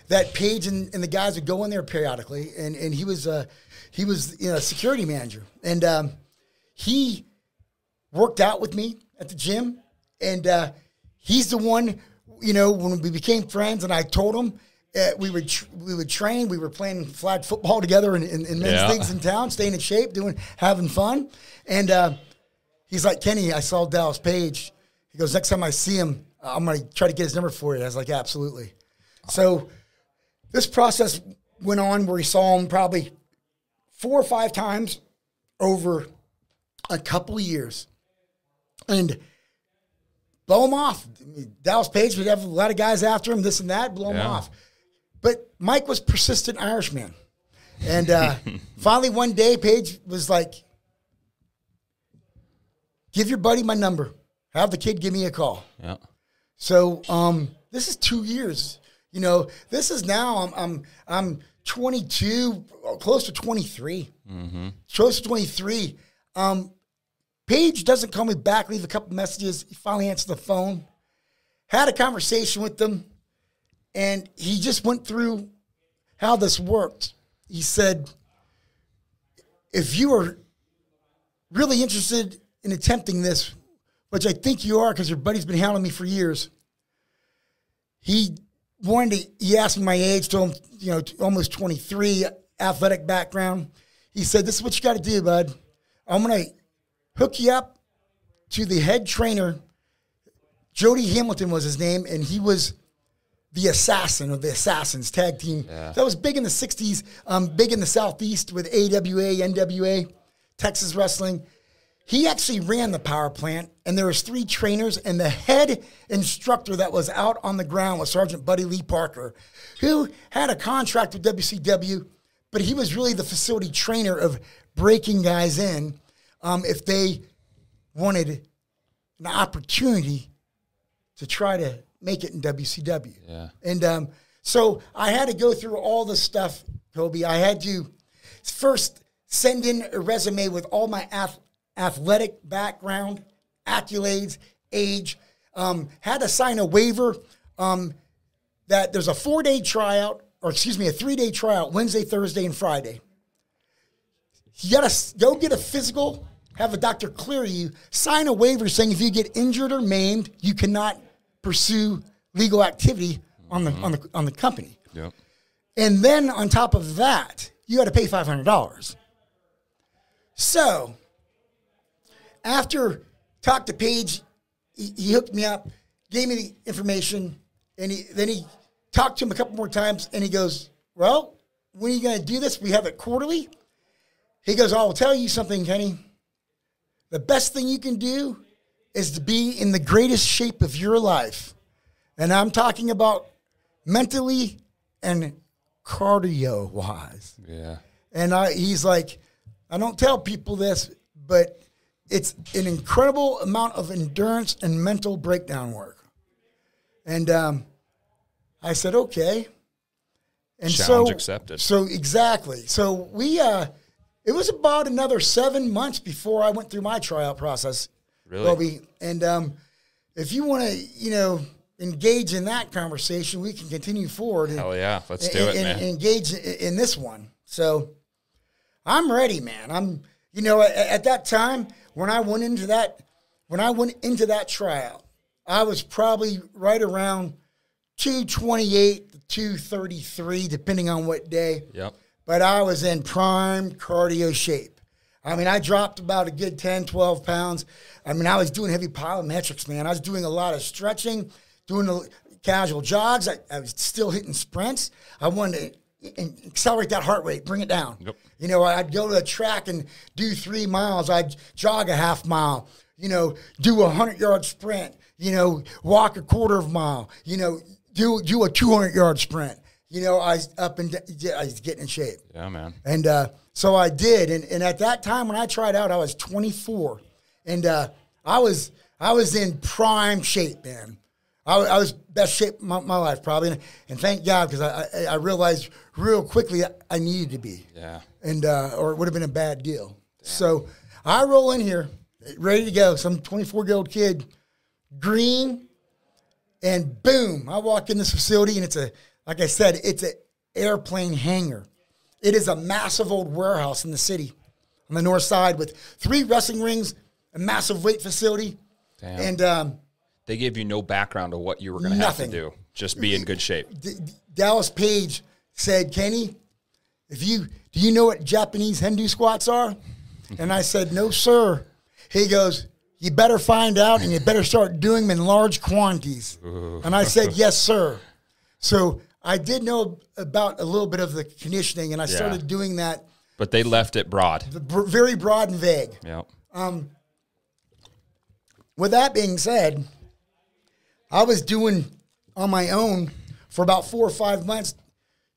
S2: That Page and the guys would go in there periodically, and he was a security manager, and he worked out with me at the gym, and he's the one, when we became friends, and I told him we would train, we were playing flag football together in men's leagues in town, staying in shape, having fun, and he's like, Kenny, I saw Dallas Page. He goes, next time I see him, I'm going to try to get his number for you. I was like, absolutely. So this process went on where he saw him probably 4 or 5 times over a couple of years. And blow him off. Dallas Page would have a lot of guys after him, this and that, blow him off. But Mike was persistent Irishman. And finally one day, Page was like, give your buddy my number. Have the kid give me a call. Yeah. So this is 2 years. This is now I'm 22, close to 23. Mm-hmm. Close to 23. Paige doesn't call me back, leave a couple messages. He finally answered the phone. Had a conversation with them, and he just went through how this worked. He said, if you are really interested in attempting this, which I think you are because your buddy's been hounding me for years, he asked me my age, told him, almost 23, athletic background. He said, this is what you got to do, bud. I'm going to hook you up to the head trainer. Jody Hamilton was his name, and he was the assassin of the Assassins tag team. Yeah. That was big in the 60s, big in the Southeast with AWA, NWA, Texas Wrestling. He actually ran the power plant, and there was 3 trainers, and the head instructor that was out on the ground was Sergeant Buddy Lee Parker, who had a contract with WCW, but he was really the facility trainer of breaking guys in if they wanted an opportunity to try to make it in WCW.
S1: Yeah.
S2: And so I had to go through all this stuff, Kobe. I had to first send in a resume with all my athletic background, accolades, age. Had to sign a waiver that there's a 4-day tryout, a 3-day tryout, Wednesday, Thursday, and Friday. You got to go get a physical, have a doctor clear you, sign a waiver saying if you get injured or maimed, you cannot pursue legal activity on the company.
S1: Yep.
S2: And then on top of that, you got to pay $500. So after talked to Paige, he hooked me up, gave me the information, and then he talked to him a couple more times, and he goes, well, when are you going to do this? We have it quarterly. He goes, I'll tell you something, Kenny. The best thing you can do is to be in the greatest shape of your life. And I'm talking about mentally and cardio-wise.
S1: Yeah.
S2: And he's like, I don't tell people this, but it's an incredible amount of endurance and mental breakdown work. And I said, okay. And
S1: challenge accepted.
S2: So exactly. So we, it was about another 7 months before I went through my tryout process.
S1: Really?
S2: Bobby. And if you want to, engage in that conversation, we can continue forward.
S1: Hell yeah. Let's do it, man.
S2: Engage in this one. So I'm ready, man. I'm, at that time when I went into that tryout, I was probably right around 228 to 233, depending on what day.
S1: Yep.
S2: But I was in prime cardio shape. I mean, I dropped about a good 10, 12 pounds. I mean, I was doing heavy plyometrics, man. I was doing a lot of stretching, doing the casual jogs. I was still hitting sprints. I wanted to accelerate that heart rate, bring it down.
S1: Yep.
S2: I'd go to the track and do 3 miles. I'd jog a half mile, do a 100-yard sprint, walk a quarter of a mile, do a 200-yard sprint. I was getting in shape.
S1: Yeah, man.
S2: And so I did. And at that time when I tried out, I was 24. And I was in prime shape, man. I was best shape of my life, probably. And thank God, because I realized real quickly I needed to be.
S1: Yeah.
S2: And or it would have been a bad deal. Damn. So I roll in here, ready to go. Some 24-year-old kid, green, and boom, I walk in this facility, and like I said, it's an airplane hangar. It is a massive old warehouse in the city on the north side with 3 wrestling rings, a massive weight facility.
S1: Damn.
S2: And
S1: they gave you no background of what you were going to have to do. Just be in good shape.
S2: Dallas Page said, Kenny, do you know what Japanese Hindu squats are? And I said, no, sir. He goes, you better find out, and you better start doing them in large quantities. Ooh. And I said, yes, sir. So I did know about a little bit of the conditioning, and I started doing that.
S1: But they left it broad.
S2: Very broad and vague.
S1: Yep.
S2: With that being said, I was doing on my own for about 4 or 5 months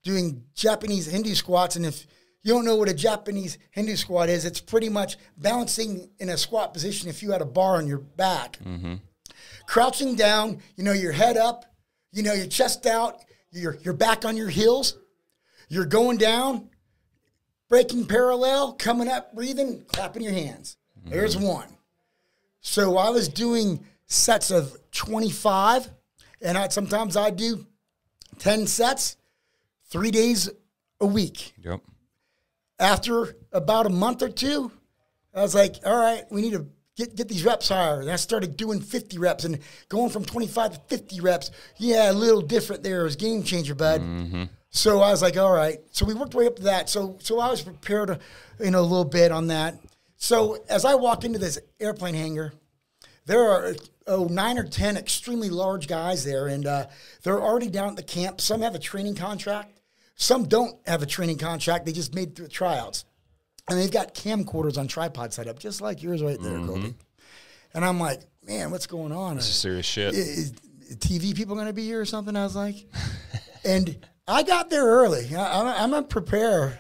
S2: doing Japanese Hindu squats. And if you don't know what a Japanese Hindu squat is, it's pretty much balancing in a squat position if you had a bar on your back. Mm-hmm. Crouching down, your head up, your chest out, your back on your heels. You're going down, breaking parallel, coming up, breathing, clapping your hands. Mm-hmm. There's one. So I was doing sets of 25, and sometimes I do 10 sets, 3 days a week.
S1: Yep.
S2: After about a month or two, I was like, all right, we need to get these reps higher. And I started doing 50 reps and going from 25 to 50 reps. Yeah, a little different there. It was game changer, bud. Mm-hmm. So I was like, all right. So we worked way up to that. So I was prepared, a little bit on that. So as I walk into this airplane hangar, there are 9 or 10 extremely large guys there, and they're already down at the camp. Some have a training contract. Some don't have a training contract. They just made through the tryouts. And they've got camcorders on tripod set up, just like yours right there, Kobe. And I'm like, man, what's going on?
S1: This is serious shit.
S2: Is TV people going to be here or something? I was like, and I got there early. I'm a prepared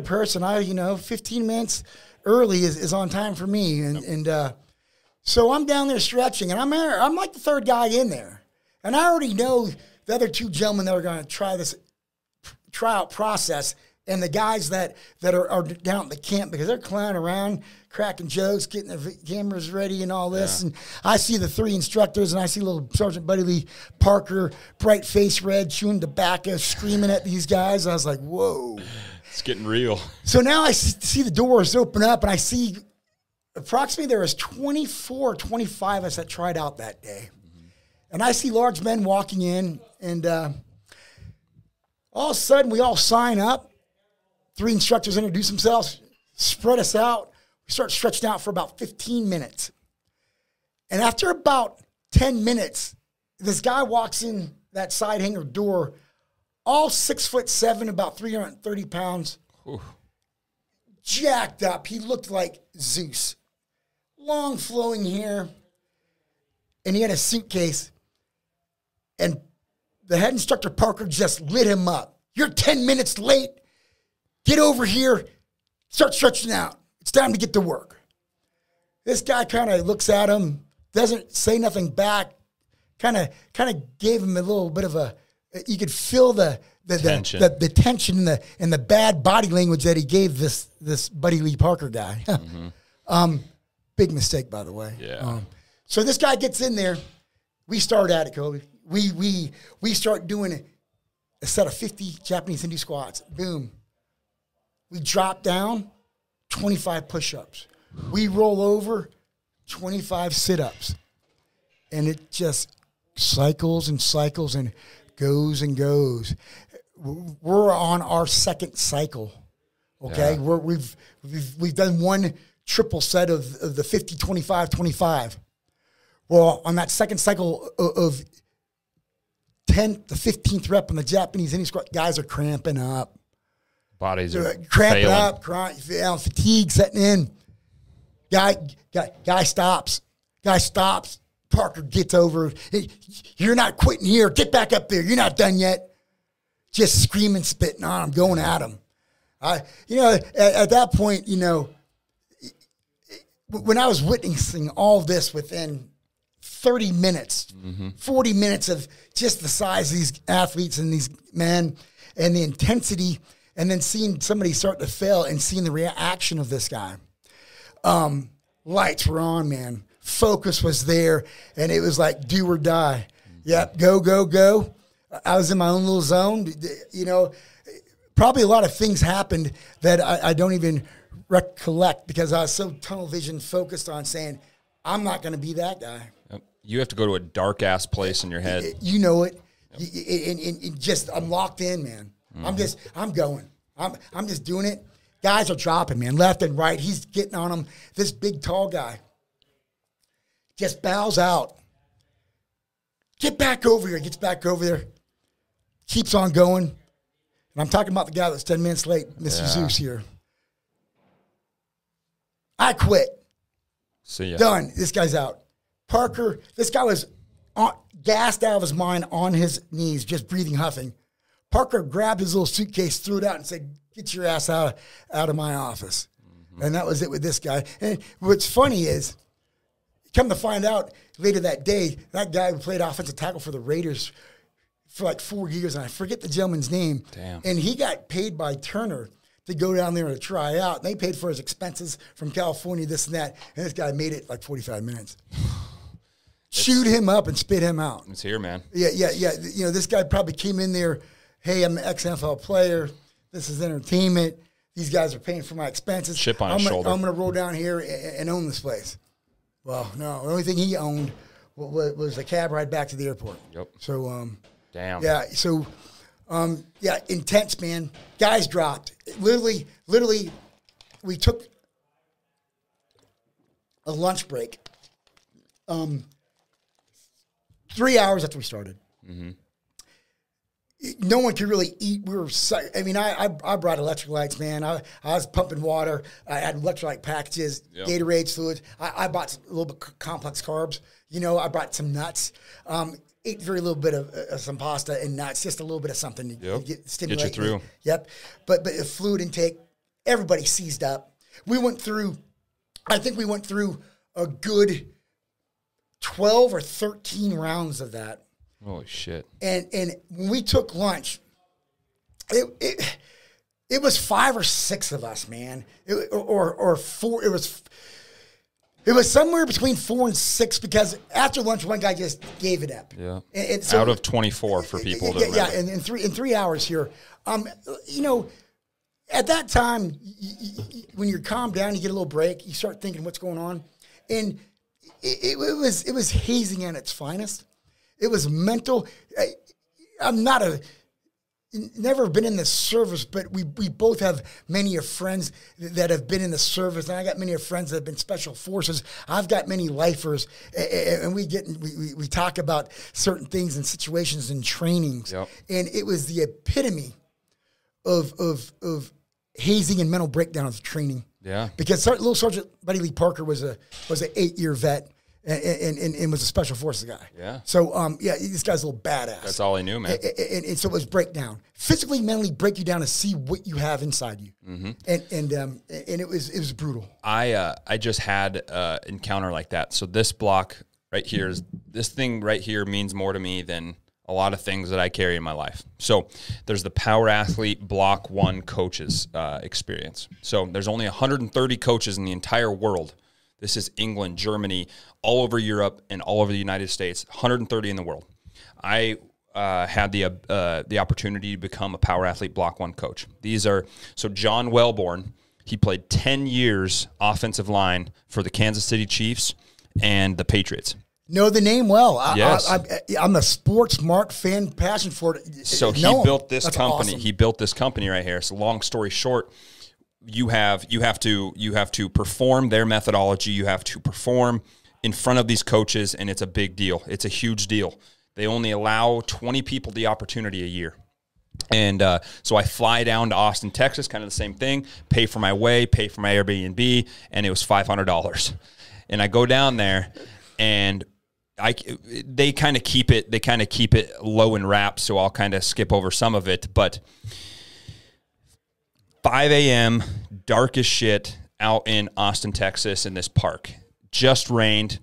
S2: person. 15 minutes early is on time for me. And so I'm down there stretching, and I'm like the third guy in there. And I already know the other 2 gentlemen that are going to try this tryout process, and the guys that are down at the camp, because they're clowning around, cracking jokes, getting the cameras ready and all this. Yeah. And I see the 3 instructors, and I see little Sergeant Buddy Lee Parker, bright face red, chewing tobacco, screaming at these guys. I was like, whoa.
S1: It's getting real.
S2: So now I see the doors open up, and I see approximately there was 24, 25 of us that tried out that day. Mm-hmm. And I see large men walking in, and all of a sudden we all sign up. 3 instructors introduce themselves, spread us out. We start stretching out for about 15 minutes. And after about 10 minutes, this guy walks in that side hangar door, all 6'7", about 330 pounds, Ooh. Jacked up. He looked like Zeus. Long flowing hair. And he had a suitcase. And the head instructor, Parker, just lit him up. You're 10 minutes late. Get over here. Start stretching out. It's time to get to work. This guy kind of looks at him, doesn't say nothing back, kind of gave him a little bit of you could feel the tension, the tension and the bad body language that he gave this Buddy Lee Parker guy. Mm-hmm. Big mistake, by the way.
S1: Yeah.
S2: So this guy gets in there. We start at it, Kobe. We start doing a set of 50 Japanese Hindu squats. Boom. We drop down, 25 push-ups. We roll over, 25 sit-ups. And it just cycles and cycles and goes and goes. We're on our second cycle, okay? Yeah. We've done one triple set of the 50, 25, 25. Well, on that second cycle of 10th to 15th rep on the Japanese Hindu squat, guys are cramping up.
S1: Bodies are
S2: cramping
S1: failing.
S2: up, fatigue setting in. Guy stops. Parker gets over. Hey, you're not quitting here. Get back up there. You're not done yet. Just screaming, spitting on him, going at him. At that point, when I was witnessing all this within 30 minutes, 40 minutes of just the size of these athletes and these men and the intensity, and then seeing somebody start to fail and seeing the reaction of this guy. Lights were on, man. Focus was there, and it was like do or die. Yep, go. I was in my own little zone. Probably a lot of things happened that I don't even recollect because I was so tunnel vision focused on saying, I'm not going to be that guy.
S1: You have to go to a dark-ass place in your head.
S2: You know it. Yep. And just I'm locked in, man. Mm-hmm. I'm going. I'm just doing it. Guys are dropping, man, left and right. He's getting on them. This big, tall guy just bows out. Get back over here. Gets back over there. Keeps on going. And I'm talking about the guy that's 10 minutes late, Mr. Zeus here. I quit.
S1: See ya.
S2: Done. This guy's out. Parker, this guy was gassed out of his mind on his knees, just breathing, huffing. Parker grabbed his little suitcase, threw it out, and said, get your ass out of my office. Mm-hmm. And that was it with this guy. And what's funny is, come to find out later that day, that guy who played offensive tackle for the Raiders for like 4 years, and I forget the gentleman's name.
S1: Damn.
S2: And he got paid by Turner to go down there to try out. And they paid for his expenses from California, this and that. And this guy made it like 45 minutes. Chewed him up and spit him out.
S1: It's here, man.
S2: Yeah. You know, this guy probably came in there, hey, I'm an ex-NFL player. This is entertainment. These guys are paying for my expenses.
S1: Chip on his shoulder.
S2: I'm going to roll down here and own this place. Well, no. The only thing he owned was a cab ride back to the airport.
S1: Yep.
S2: So,
S1: damn.
S2: Yeah. So, intense, man. Guys dropped. Literally, we took a lunch break. 3 hours after we started. Mm-hmm. No one could really eat. I brought electrolytes, man. I was pumping water. I had electrolyte packages, Gatorade fluids. I bought a little bit complex carbs. You know, I brought some nuts. Ate very little bit of some pasta and nuts, just a little bit of something to stimulate.
S1: Get you through.
S2: Yep. But the fluid intake, everybody seized up. I think we went through a good 12 or 13 rounds of that.
S1: Holy shit. And
S2: when we took lunch, it was 5 or 6 of us, man. Or 4. It was somewhere between 4 and 6 because after lunch, one guy just gave it up.
S1: Yeah.
S2: And so,
S1: out of 24 for people to remember.
S2: Yeah, in 3 hours here. You know, at that time, when you're calmed down, you get a little break, you start thinking what's going on. And it was hazing at its finest. It was mental. I'm never been in the service, but we both have many of friends that have been in the service, and I got many of friends that have been special forces. I've got many lifers, and we talk about certain things and situations and trainings, and it was the epitome of hazing and mental breakdown of training.
S1: Yeah,
S2: because Little Sergeant Buddy Lee Parker was an 8-year vet. And was a special forces guy.
S1: Yeah.
S2: So, this guy's a little badass.
S1: That's all I knew, man.
S2: And so it was breakdown. Physically, mentally break you down to see what you have inside you. Mm-hmm. And it was brutal.
S1: I just had an encounter like that. So this block right here, this thing right here means more to me than a lot of things that I carry in my life. So there's the Power Athlete Block 1 coaches experience. So there's only 130 coaches in the entire world. This is England, Germany, all over Europe, and all over the United States, 130 in the world. I had the opportunity to become a Power Athlete Block 1 coach. So John Wellborn, he played 10 years offensive line for the Kansas City Chiefs and the Patriots.
S2: Know the name well.
S1: Yes.
S2: I'm a sports mark fan, passion for it.
S1: So he built this company. Awesome. He built this company right here. So long story short, you have to perform their methodology. You have to perform in front of these coaches, and it's a big deal. It's a huge deal. They only allow 20 people the opportunity a year. And so I fly down to Austin, Texas, kind of the same thing, pay for my way, pay for my Airbnb, and it was $500. And I go down there, and they kind of keep it low in wraps, so I'll kind of skip over some of it, but 5 a.m., dark as shit, out in Austin, Texas, in this park. Just rained,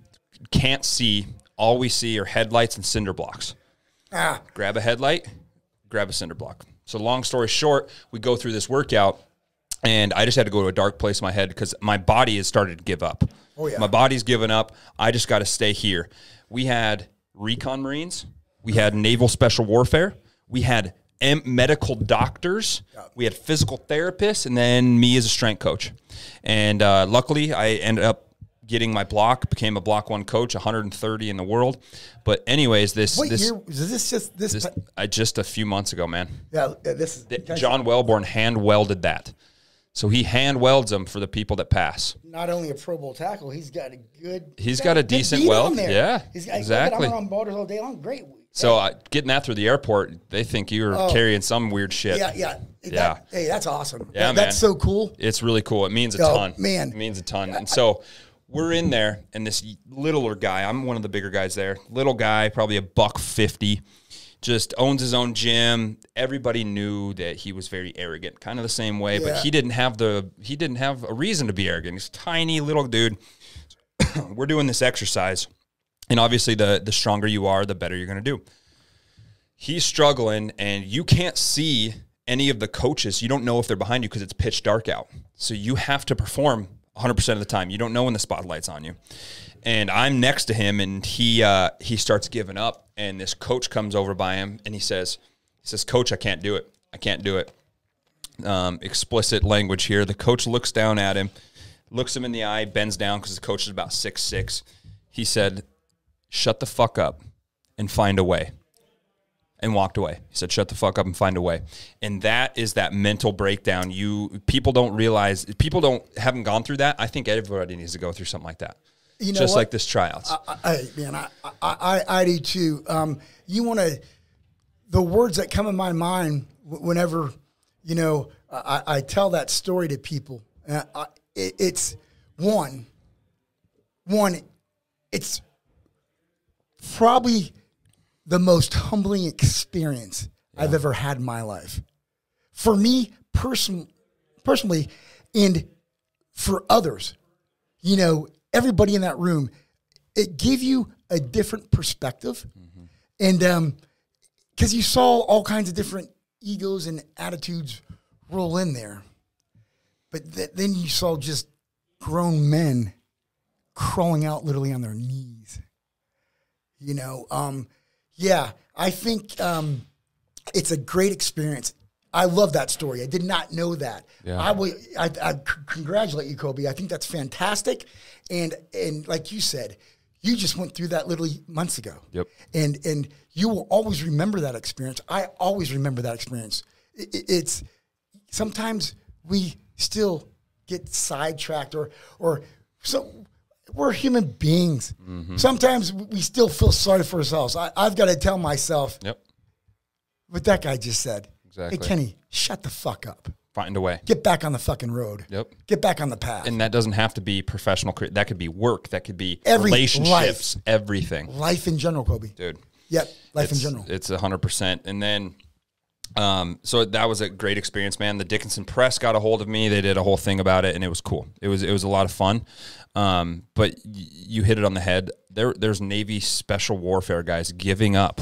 S1: can't see. All we see are headlights and cinder blocks. Grab a headlight, grab a cinder block. So long story short, we go through this workout, and I just had to go to a dark place in my head because my body has started to give up. Oh, yeah. My body's given up. I just got to stay here. We had recon Marines. We had Naval Special Warfare. We had medical doctors, we had physical therapists, and then me as a strength coach. And luckily, I ended up getting my block, became a Block 1 coach, 130 in the world. But anyways,
S2: what year was this?
S1: Just a few months ago, man.
S2: Yeah,
S1: John Wellborn hand welded that. So he hand welds them for the people that pass.
S2: Not only a Pro Bowl tackle, he's got
S1: a decent weld. Yeah, exactly.
S2: I'm on borders all day long. Great.
S1: So getting that through the airport, they think you were carrying some weird shit.
S2: Yeah. Hey, that's awesome.
S1: Yeah,
S2: that's so cool.
S1: It's really cool. It means a ton.
S2: Man.
S1: It means a ton. And so we're in there, and this littler guy, I'm one of the bigger guys there, little guy, probably $150, just owns his own gym. Everybody knew that he was very arrogant, kind of the same way, but he didn't have a reason to be arrogant. He's a tiny little dude. We're doing this exercise. And obviously, the stronger you are, the better you're going to do. He's struggling, and you can't see any of the coaches, you don't know if they're behind you because it's pitch dark out. So you have to perform 100% of the time. You don't know when the spotlight's on you. And I'm next to him, and he starts giving up. And this coach comes over by him, and he says, Coach, I can't do it. I can't do it. Explicit language here. The coach looks down at him, looks him in the eye, bends down because the coach is about 6'6". He said, shut the fuck up and find a way. And walked away. He said, shut the fuck up and find a way. And that is that mental breakdown. People don't realize, haven't gone through that. I think everybody needs to go through something like that. You know, just what? Like this tryouts.
S2: I do too. The words that come in my mind whenever, I tell that story to people. It's it's probably the most humbling experience I've ever had in my life. For me personally, and for others, everybody in that room, it gave you a different perspective. Mm-hmm. And because you saw all kinds of different egos and attitudes roll in there. But then you saw just grown men crawling out literally on their knees. Yeah, I think it's a great experience. I love that story. I did not know that. Yeah. I congratulate you, Kobe. I think that's fantastic. And like you said, you just went through that literally months ago. Yep. And you will always remember that experience. I always remember that experience. It's sometimes we still get sidetracked or so. We're human beings. Mm-hmm. Sometimes we still feel sorry for ourselves. I've got to tell myself, what that guy just said. Exactly. Hey, Kenny, shut the fuck up.
S1: Find a way.
S2: Get back on the fucking road.
S1: Yep.
S2: Get back on the path.
S1: And that doesn't have to be professional. That could be work. That could be relationships. Everything.
S2: Life in general, Kobe.
S1: Dude.
S2: Yep. Life in general.
S1: It's 100%. And then, so that was a great experience, man. The Dickinson Press got a hold of me. They did a whole thing about it, and it was cool. It was a lot of fun. But you hit it on the head. There's Navy Special Warfare guys giving up.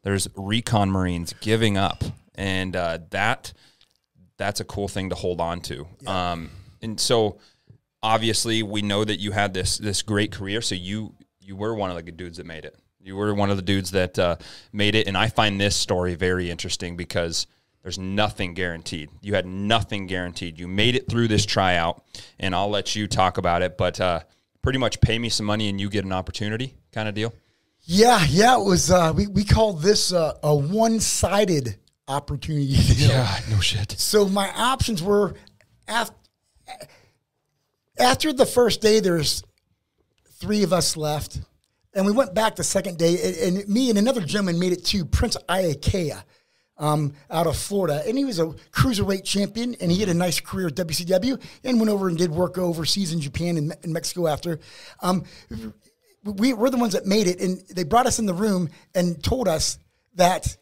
S1: There's recon Marines giving up, and that's a cool thing to hold on to. Yeah. And so obviously we know that you had this great career. So you were one of the good dudes that made it. You were one of the dudes that made it. And I find this story very interesting because there's nothing guaranteed. You had nothing guaranteed. You made it through this tryout, and I'll let you talk about it. But pretty much pay me some money and you get an opportunity kind of deal.
S2: Yeah. It was we called this a one-sided opportunity deal.
S1: Yeah, no shit.
S2: So my options were after the first day, there's 3 of us left. And we went back the second day, and me and another gentleman made it to Prince Iakea out of Florida. And he was a cruiserweight champion, and he had a nice career at WCW and went over and did work overseas in Japan and in Mexico after. We were the ones that made it, and they brought us in the room and told us that,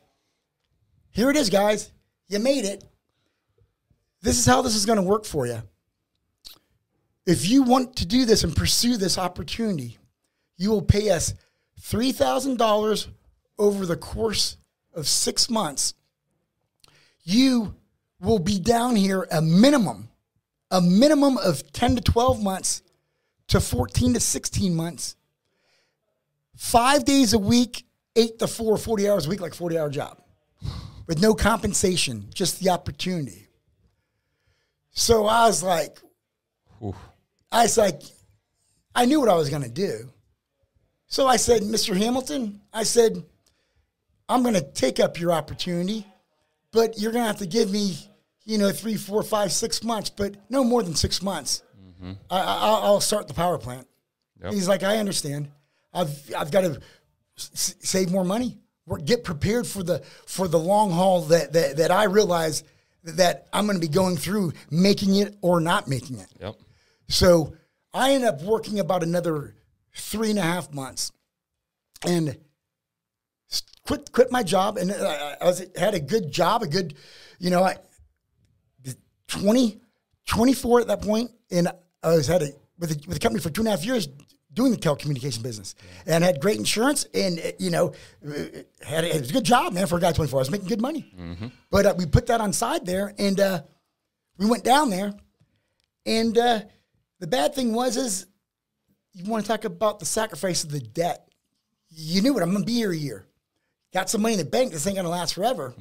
S2: here it is, guys. You made it. This is how this is going to work for you. If you want to do this and pursue this opportunity, you will pay us $3,000 over the course of 6 months. You will be down here a minimum of 10 to 12 months to 14 to 16 months, 5 days a week, 8 to 4, 40 hours a week, like a 40-hour job, with no compensation, just the opportunity. So I was like, I knew what I was going to do. So I said, Mr. Hamilton, I'm going to take up your opportunity, but you're going to have to give me, 3, 4, 5, 6 months, but no more than 6 months. Mm-hmm. I'll start the power plant. Yep. He's like, I understand. I've got to save more money. Get prepared for the long haul that I realize that I'm going to be going through, making it or not making it.
S1: Yep.
S2: So I ended up working about another 3.5 months and quit my job. And I had a good job, 24 at that point. And I was with the company for 2.5 years doing the telecommunication business, and had great insurance, and it was a good job, man, for a guy 24. I was making good money, but we put that on side there, and we went down there, and the bad thing is you want to talk about the sacrifice of the debt. You knew it. I'm going to be here a year. Got some money in the bank. This ain't going to last forever.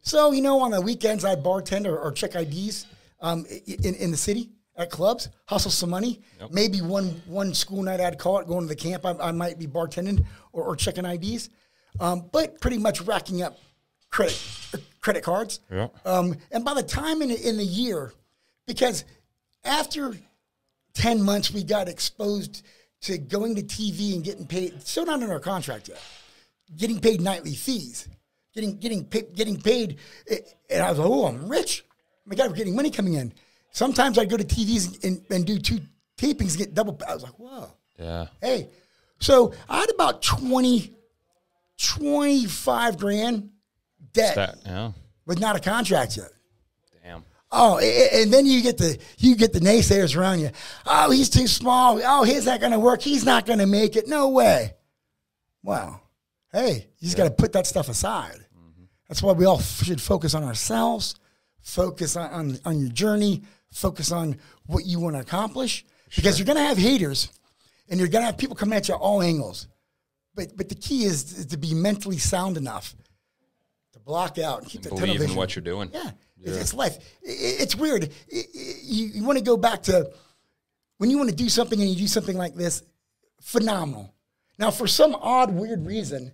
S2: So, on the weekends, I'd bartend or check IDs in the city at clubs, hustle some money. Yep. Maybe one school night I'd call it, going to the camp. I might be bartending or checking IDs. But pretty much racking up credit cards. Yeah. And by the time in the year, because after 10 months, we got exposed to going to TV and getting paid, still not in our contract yet, getting paid nightly fees, getting paid, and I was like, oh, I'm rich. Oh my God, we're getting money coming in. Sometimes I'd go to TVs and do 2 tapings and get double. I was like, whoa. Yeah. Hey, so I had about 25 grand debt with not a contract yet. Damn. Oh, and then you get the naysayers around you. Oh, he's too small. Oh, he's not going to work. He's not going to make it. No way. Wow. Hey, you just got to put that stuff aside. That's why we all should focus on ourselves, focus on your journey, focus on what you want to accomplish. Because you're going to have haters, and you're going to have people coming at you all angles. But the key is to be mentally sound enough to block out and keep the tunnel vision.
S1: Believe in what you're doing.
S2: Yeah. It's life. It's weird. You want to go back to when you want to do something and you do something like this, phenomenal. Now, for some odd, weird reason,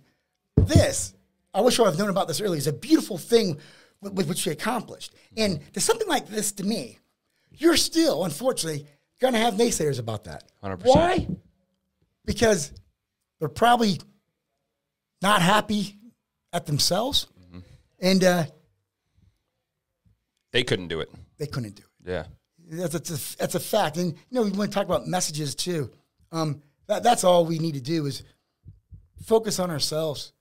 S2: I wish I would have known about this earlier, is a beautiful thing with which you accomplished. And to something like this, to me, you're still, unfortunately, going to have naysayers about that.
S1: 100%.
S2: Why? Because they're probably not happy at themselves. And
S1: they couldn't do it.
S2: They couldn't do it.
S1: Yeah.
S2: That's a fact. And, we want to talk about messages, too. That's all we need to do is focus on ourselves.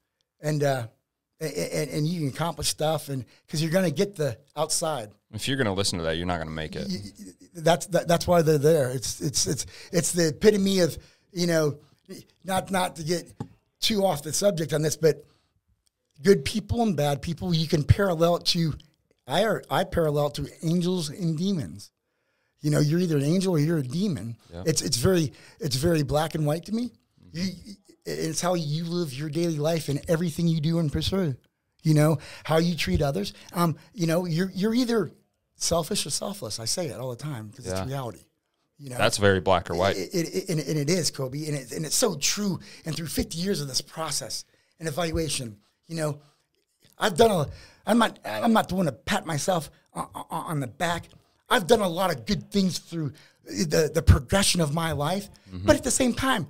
S2: And you can accomplish stuff, and because you're going to get the outside.
S1: If you're going to listen to that, you're not going to make it.
S2: That's why they're there. It's the epitome of not to get too off the subject on this, but good people and bad people. You can parallel it to. I parallel it to angels and demons. You're either an angel or you're a demon. Yeah. It's very black and white to me. It's how you live your daily life and everything you do and pursue. How you treat others. You're either selfish or selfless. I say it all the time because it's reality.
S1: That's very black or white.
S2: And it is, Kobe, and it's so true. And through 50 years of this process and evaluation, I've done I'm not the one to pat myself on the back. I've done a lot of good things through the progression of my life, but at the same time,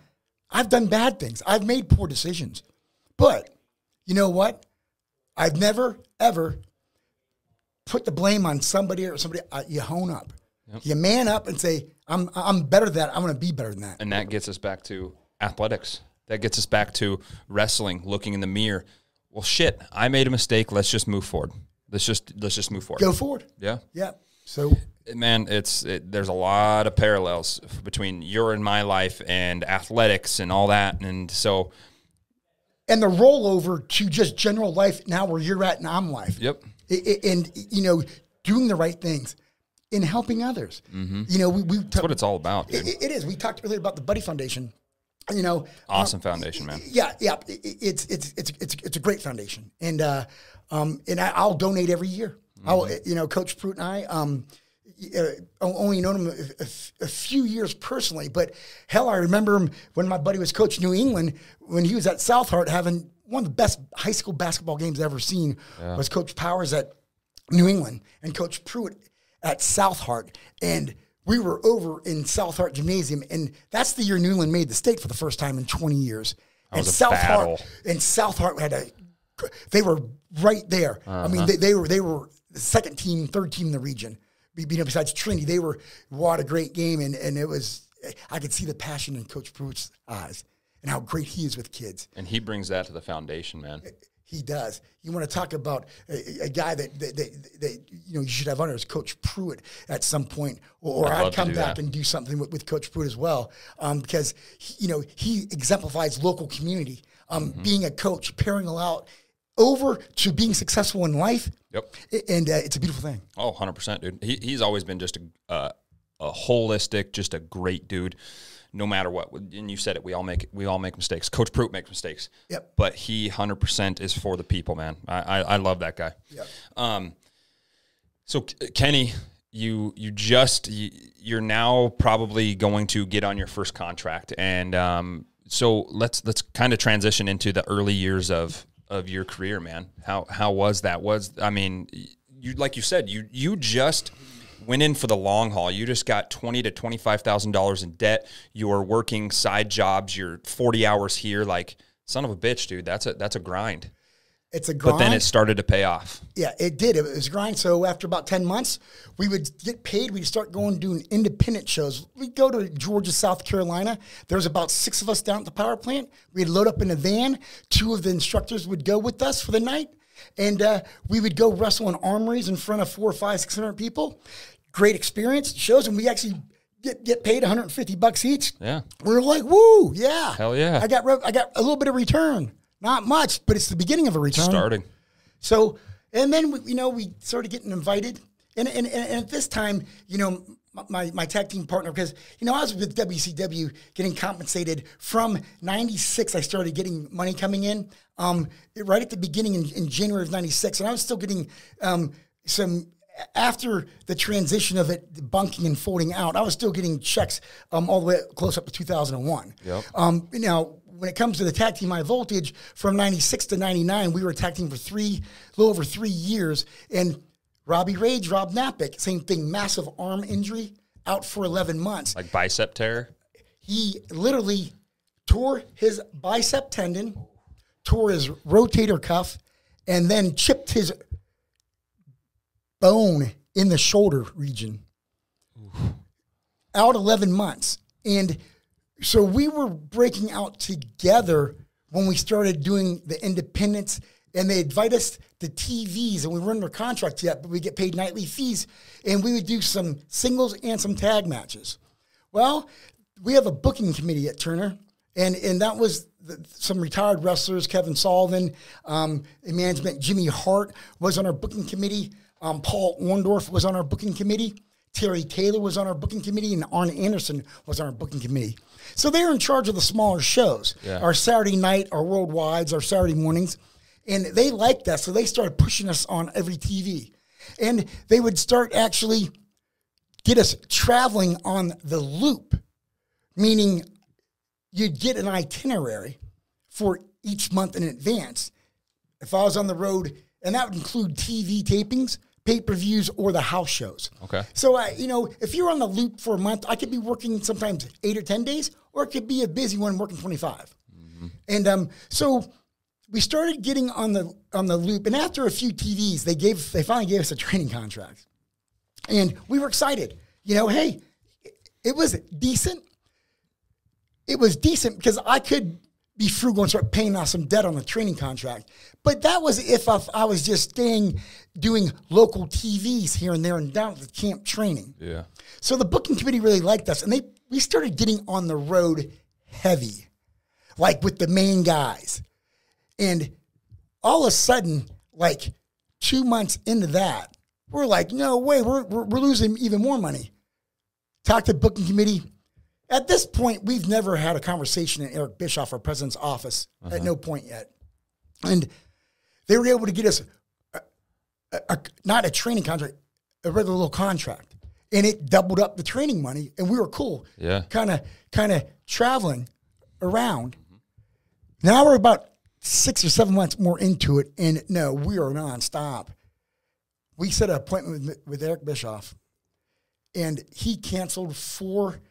S2: I've done bad things. I've made poor decisions. But you know what? I've never, ever put the blame on somebody or somebody. You hone up. Yep. You man up and say, I'm better than that. I'm going to be better than that.
S1: And that gets us back to athletics. That gets us back to wrestling, looking in the mirror. Well, shit, I made a mistake. Let's just move forward. Let's just move forward.
S2: Go forward.
S1: Yeah.
S2: Yeah. So,
S1: man, there's a lot of parallels between your and my life and athletics and all that. And so.
S2: And the rollover to just general life now where you're at and I'm life.
S1: Yep.
S2: And doing the right things and helping others.
S1: That's what it's all about, dude.
S2: It is. We talked earlier about the Buddy Foundation.
S1: Awesome foundation, man.
S2: Yeah. It's a great foundation. And I'll donate every year. Coach Pruitt and I, only known him a few years personally, but hell, I remember him when my buddy was coaching New England, when he was at South Hart having one of the best high school basketball games I've ever seen. Was Coach Powers at New England and Coach Pruitt at South Hart. And we were over in South Hart Gymnasium, and that's the year New England made the state for the first time in 20 years. And South Hart they were right there. I mean, they were the second team, third team in the region. Besides Trinity, what a great game, and it was. I could see the passion in Coach Pruitt's eyes and how great he is with kids.
S1: And he brings that to the foundation, man.
S2: He does. You want to talk about a guy that you should have under is Coach Pruitt at some point, or I'd come back and do something with Coach Pruitt as well, because he exemplifies local community, being a coach, pairing out over to being successful in life.
S1: Yep,
S2: and it's a beautiful thing.
S1: Oh, 100%, dude. He's always been just a holistic, just a great dude. No matter what, and you said it, we all make mistakes. Coach Pruitt makes mistakes.
S2: Yep.
S1: But he 100% is for the people, man. I love that guy.
S2: Yep.
S1: So Kenny, you're now probably going to get on your first contract, and so let's kind of transition into the early years of your career, man. How was that? Like you said, you just went in for the long haul. You just got $20,000 to $25,000 in debt. You're working side jobs. You're 40 hours here. Like, son of a bitch, dude. That's a grind.
S2: It's a grind.
S1: But then it started to pay off.
S2: Yeah, it did. It was a grind. So after about 10 months, we would get paid. We'd start doing independent shows. We'd go to Georgia, South Carolina. There was about 6 of us down at the power plant. We'd load up in a van. 2 of the instructors would go with us for the night. And we would go wrestle in armories in front of 400, 500, 600 people. Great experience. Shows, and we actually get paid $150 each.
S1: Yeah.
S2: We were like, woo, yeah.
S1: Hell yeah.
S2: I got a little bit of return. Not much, but it's the beginning of a return.
S1: Starting.
S2: So, and then, we started getting invited. And at this time, my tag team partner, because, I was with WCW getting compensated from 96. I started getting money coming in right at the beginning in January of 96. And I was still getting some, after the transition of it bunking and folding out, I was still getting checks all the way close up to 2001.
S1: Yep.
S2: Now, when it comes to the tag team High Voltage, from 96 to 99, we were a tag team for a little over 3 years. And Robbie Rage, Rob Napick, same thing, massive arm injury, out for 11 months.
S1: Like bicep tear?
S2: He literally tore his bicep tendon, tore his rotator cuff, and then chipped his bone in the shoulder region. Oof. Out 11 months. And so we were breaking out together when we started doing the independents, and they invite us to TVs, and we weren't under contract yet, but we get paid nightly fees, and we would do some singles and some tag matches. Well, we have a booking committee at Turner, and that was some retired wrestlers, Kevin Sullivan, in management, Jimmy Hart was on our booking committee, Paul Orndorff was on our booking committee, Terry Taylor was on our booking committee, and Arn Anderson was on our booking committee. So they were in charge of the smaller shows, our Saturday night, our worldwides, our Saturday mornings, and they liked us, so they started pushing us on every TV. And they would start actually get us traveling on the loop, meaning you'd get an itinerary for each month in advance. If I was on the road, and that would include TV tapings, pay-per-views, or the house shows.
S1: Okay.
S2: So, if you're on the loop for a month, I could be working sometimes 8 or 10 days, or it could be a busy one working 25. Mm-hmm. And so we started getting on the loop, and after a few TVs, they finally gave us a training contract, and we were excited. Hey, it was decent. It was decent because I could be frugal and start paying off some debt on the training contract. But that was if I was just doing local TVs here and there and down at the camp training.
S1: Yeah.
S2: So the booking committee really liked us, and we started getting on the road heavy, like with the main guys. And all of a sudden, like 2 months into that, we're like, no way, we're losing even more money. Talked to the booking committee. At this point, we've never had a conversation in Eric Bischoff, our president's office, at no point yet. And they were able to get us not a training contract, a regular little contract. And it doubled up the training money, and we were cool.
S1: Yeah.
S2: Kind of traveling around. Now we're about 6 or 7 months more into it, and no, we are nonstop. We set an appointment with Eric Bischoff, and he canceled four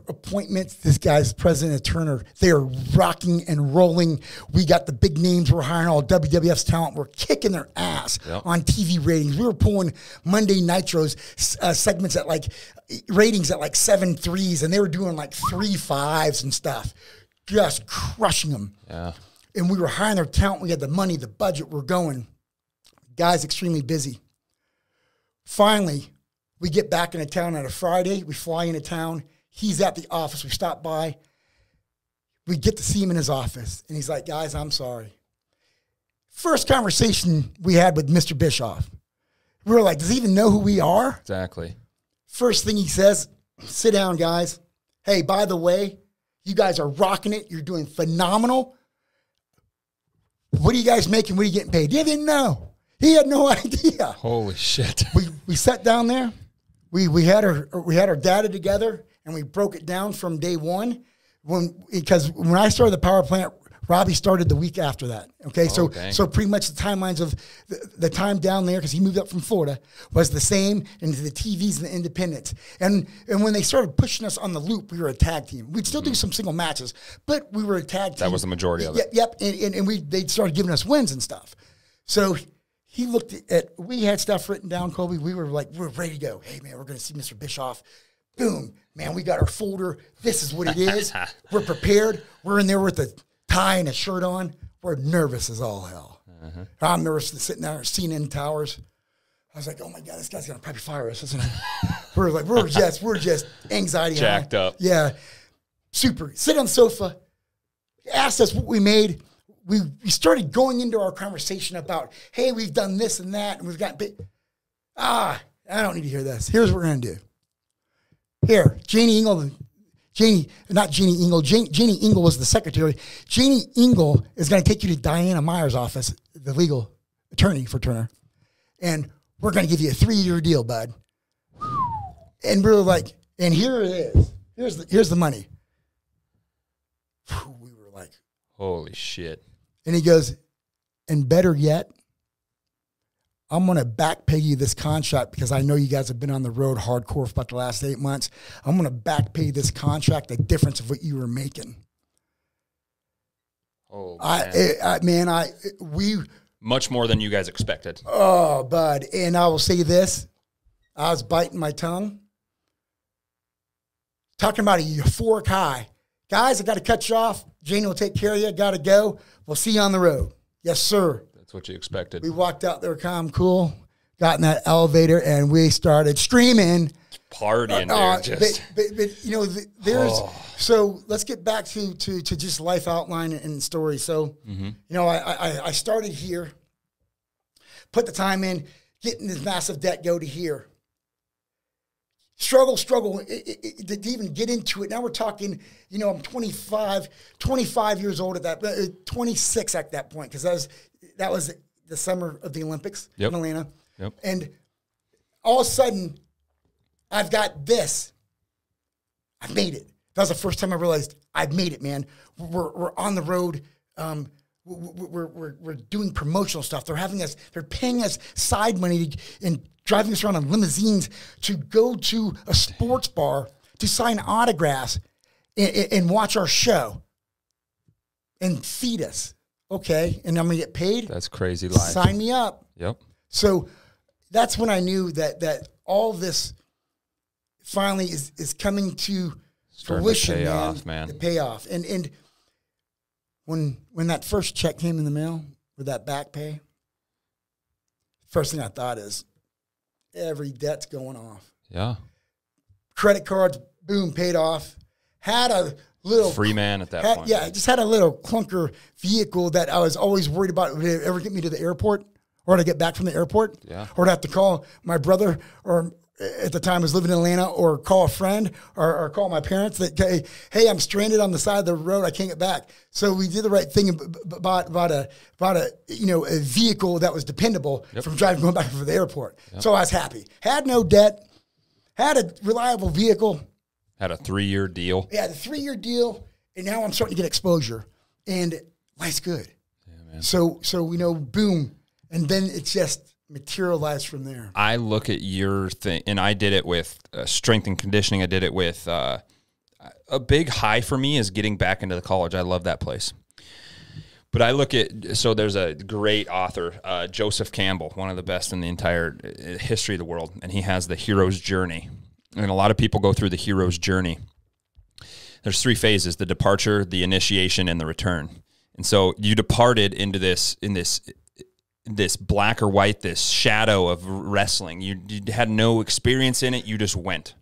S2: appointments. This guy's president of Turner. They are rocking and rolling. We got the big names. We're hiring all WWF's talent. We're kicking their ass on TV ratings. We were pulling Monday Nitros segments at ratings at 7.3s, and they were doing 3.5s and stuff. Just crushing them.
S1: Yeah.
S2: and we were hiring our talent. We had the money, the budget. We're going. Guy's extremely busy. Finally, we get back into town on a Friday. We fly into town. He's at the office. We stop by. We get to see him in his office. And he's like, guys, I'm sorry. First conversation we had with Mr. Bischoff. We were like, does he even know who we are?
S1: Exactly.
S2: First thing he says, sit down, guys. Hey, by the way, you guys are rocking it. You're doing phenomenal. What are you guys making? What are you getting paid? He didn't know. He had no idea.
S1: Holy shit.
S2: We sat down there. We had our data together, and we broke it down from day one. Because when I started the power plant, Robbie started the week after that. Okay, so pretty much the timelines of the time down there, because he moved up from Florida, was the same, and the TVs and the independents. And when they started pushing us on the loop, we were a tag team. We'd still do some single matches, but we were a tag team.
S1: That was the majority of it.
S2: Yep. And they started giving us wins and stuff. So he looked at, we had stuff written down, Colby. We were like, we're ready to go. Hey, man, we're going to see Mr. Bischoff. Boom. Man, we got our folder. This is what it is. We're prepared. We're in there with a tie and a shirt on. We're nervous as all hell. I'm nervous sitting there, CNN Towers. I was like, oh my God, this guy's going to probably fire us, isn't he? we're just anxiety.
S1: Jacked up.
S2: Yeah. Super. Sit on the sofa. Asked us what we made. We started going into our conversation about, hey, we've done this and that, and we've got I don't need to hear this. Here's what we're going to do. Here, Jeannie Engel, Jeannie Engel was the secretary. Jeannie Engel is going to take you to Diana Meyer's office, the legal attorney for Turner, and we're going to give you a 3-year deal, bud. And we were like, and here it is. Here's the money. We were like,
S1: holy shit.
S2: And he goes, and better yet, I'm going to back pay you this contract because I know you guys have been on the road hardcore for about the last 8 months. I'm going to back pay this contract, the difference of what you were making.
S1: Oh,
S2: man. We
S1: much more than you guys expected.
S2: Oh, bud. And I will say this. I was biting my tongue. Talking about a euphoric high. Guys, I got to cut you off. Janie will take care of you. Got to go. We'll see you on the road. Yes, sir.
S1: That's what you expected.
S2: We walked out there calm, cool, got in that elevator, and we started screaming.
S1: Partying,
S2: dude. There's so let's get back to just life outline and story. So, I started here, put the time in, getting this massive debt, go to here. Struggle to even get into it. Now we're talking, I'm 25 years old at that, 26 at that point, because that was the summer of the Olympics in Atlanta. Yep. And all of a sudden, I've got this. I've made it. That was the first time I realized I've made it, man. We're on the road. We're doing promotional stuff. They're paying us side money and driving us around in limousines to go to a sports bar to sign autographs and watch our show and feed us. Okay, and I'm going to get paid?
S1: That's crazy life.
S2: Sign me up.
S1: Yep.
S2: So that's when I knew that all this finally is coming to fruition,
S1: to pay off, man.
S2: The payoff. And when that first check came in the mail with that back pay, first thing I thought is every debt's going off.
S1: Yeah.
S2: Credit cards, boom, paid off. Had a little
S1: free man at that point.
S2: Yeah, I just had a little clunker vehicle that I was always worried about. Would it ever get me to the airport, or to get back from the airport?
S1: Yeah.
S2: Or to have to call my brother, or at the time I was living in Atlanta, or call a friend, or call my parents that, hey, I'm stranded on the side of the road. I can't get back. So we did the right thing about a vehicle that was dependable from going back from the airport. Yep. So I was happy. Had no debt. Had a reliable vehicle.
S1: Had a 3-year deal.
S2: Yeah, the 3-year deal, and now I'm starting to get exposure, and life's good. Yeah, man. So boom, and then it's just materialized from there.
S1: I look at your thing, and I did it with strength and conditioning. I did it with a big high for me is getting back into the college. I love that place. But I look at, so there's a great author, Joseph Campbell, one of the best in the entire history of the world, and he has the hero's journey. And a lot of people go through the hero's journey. There's 3 phases: the departure, the initiation, and the return. And so you departed into this black or white, this shadow of wrestling. You had no experience in it. You just went.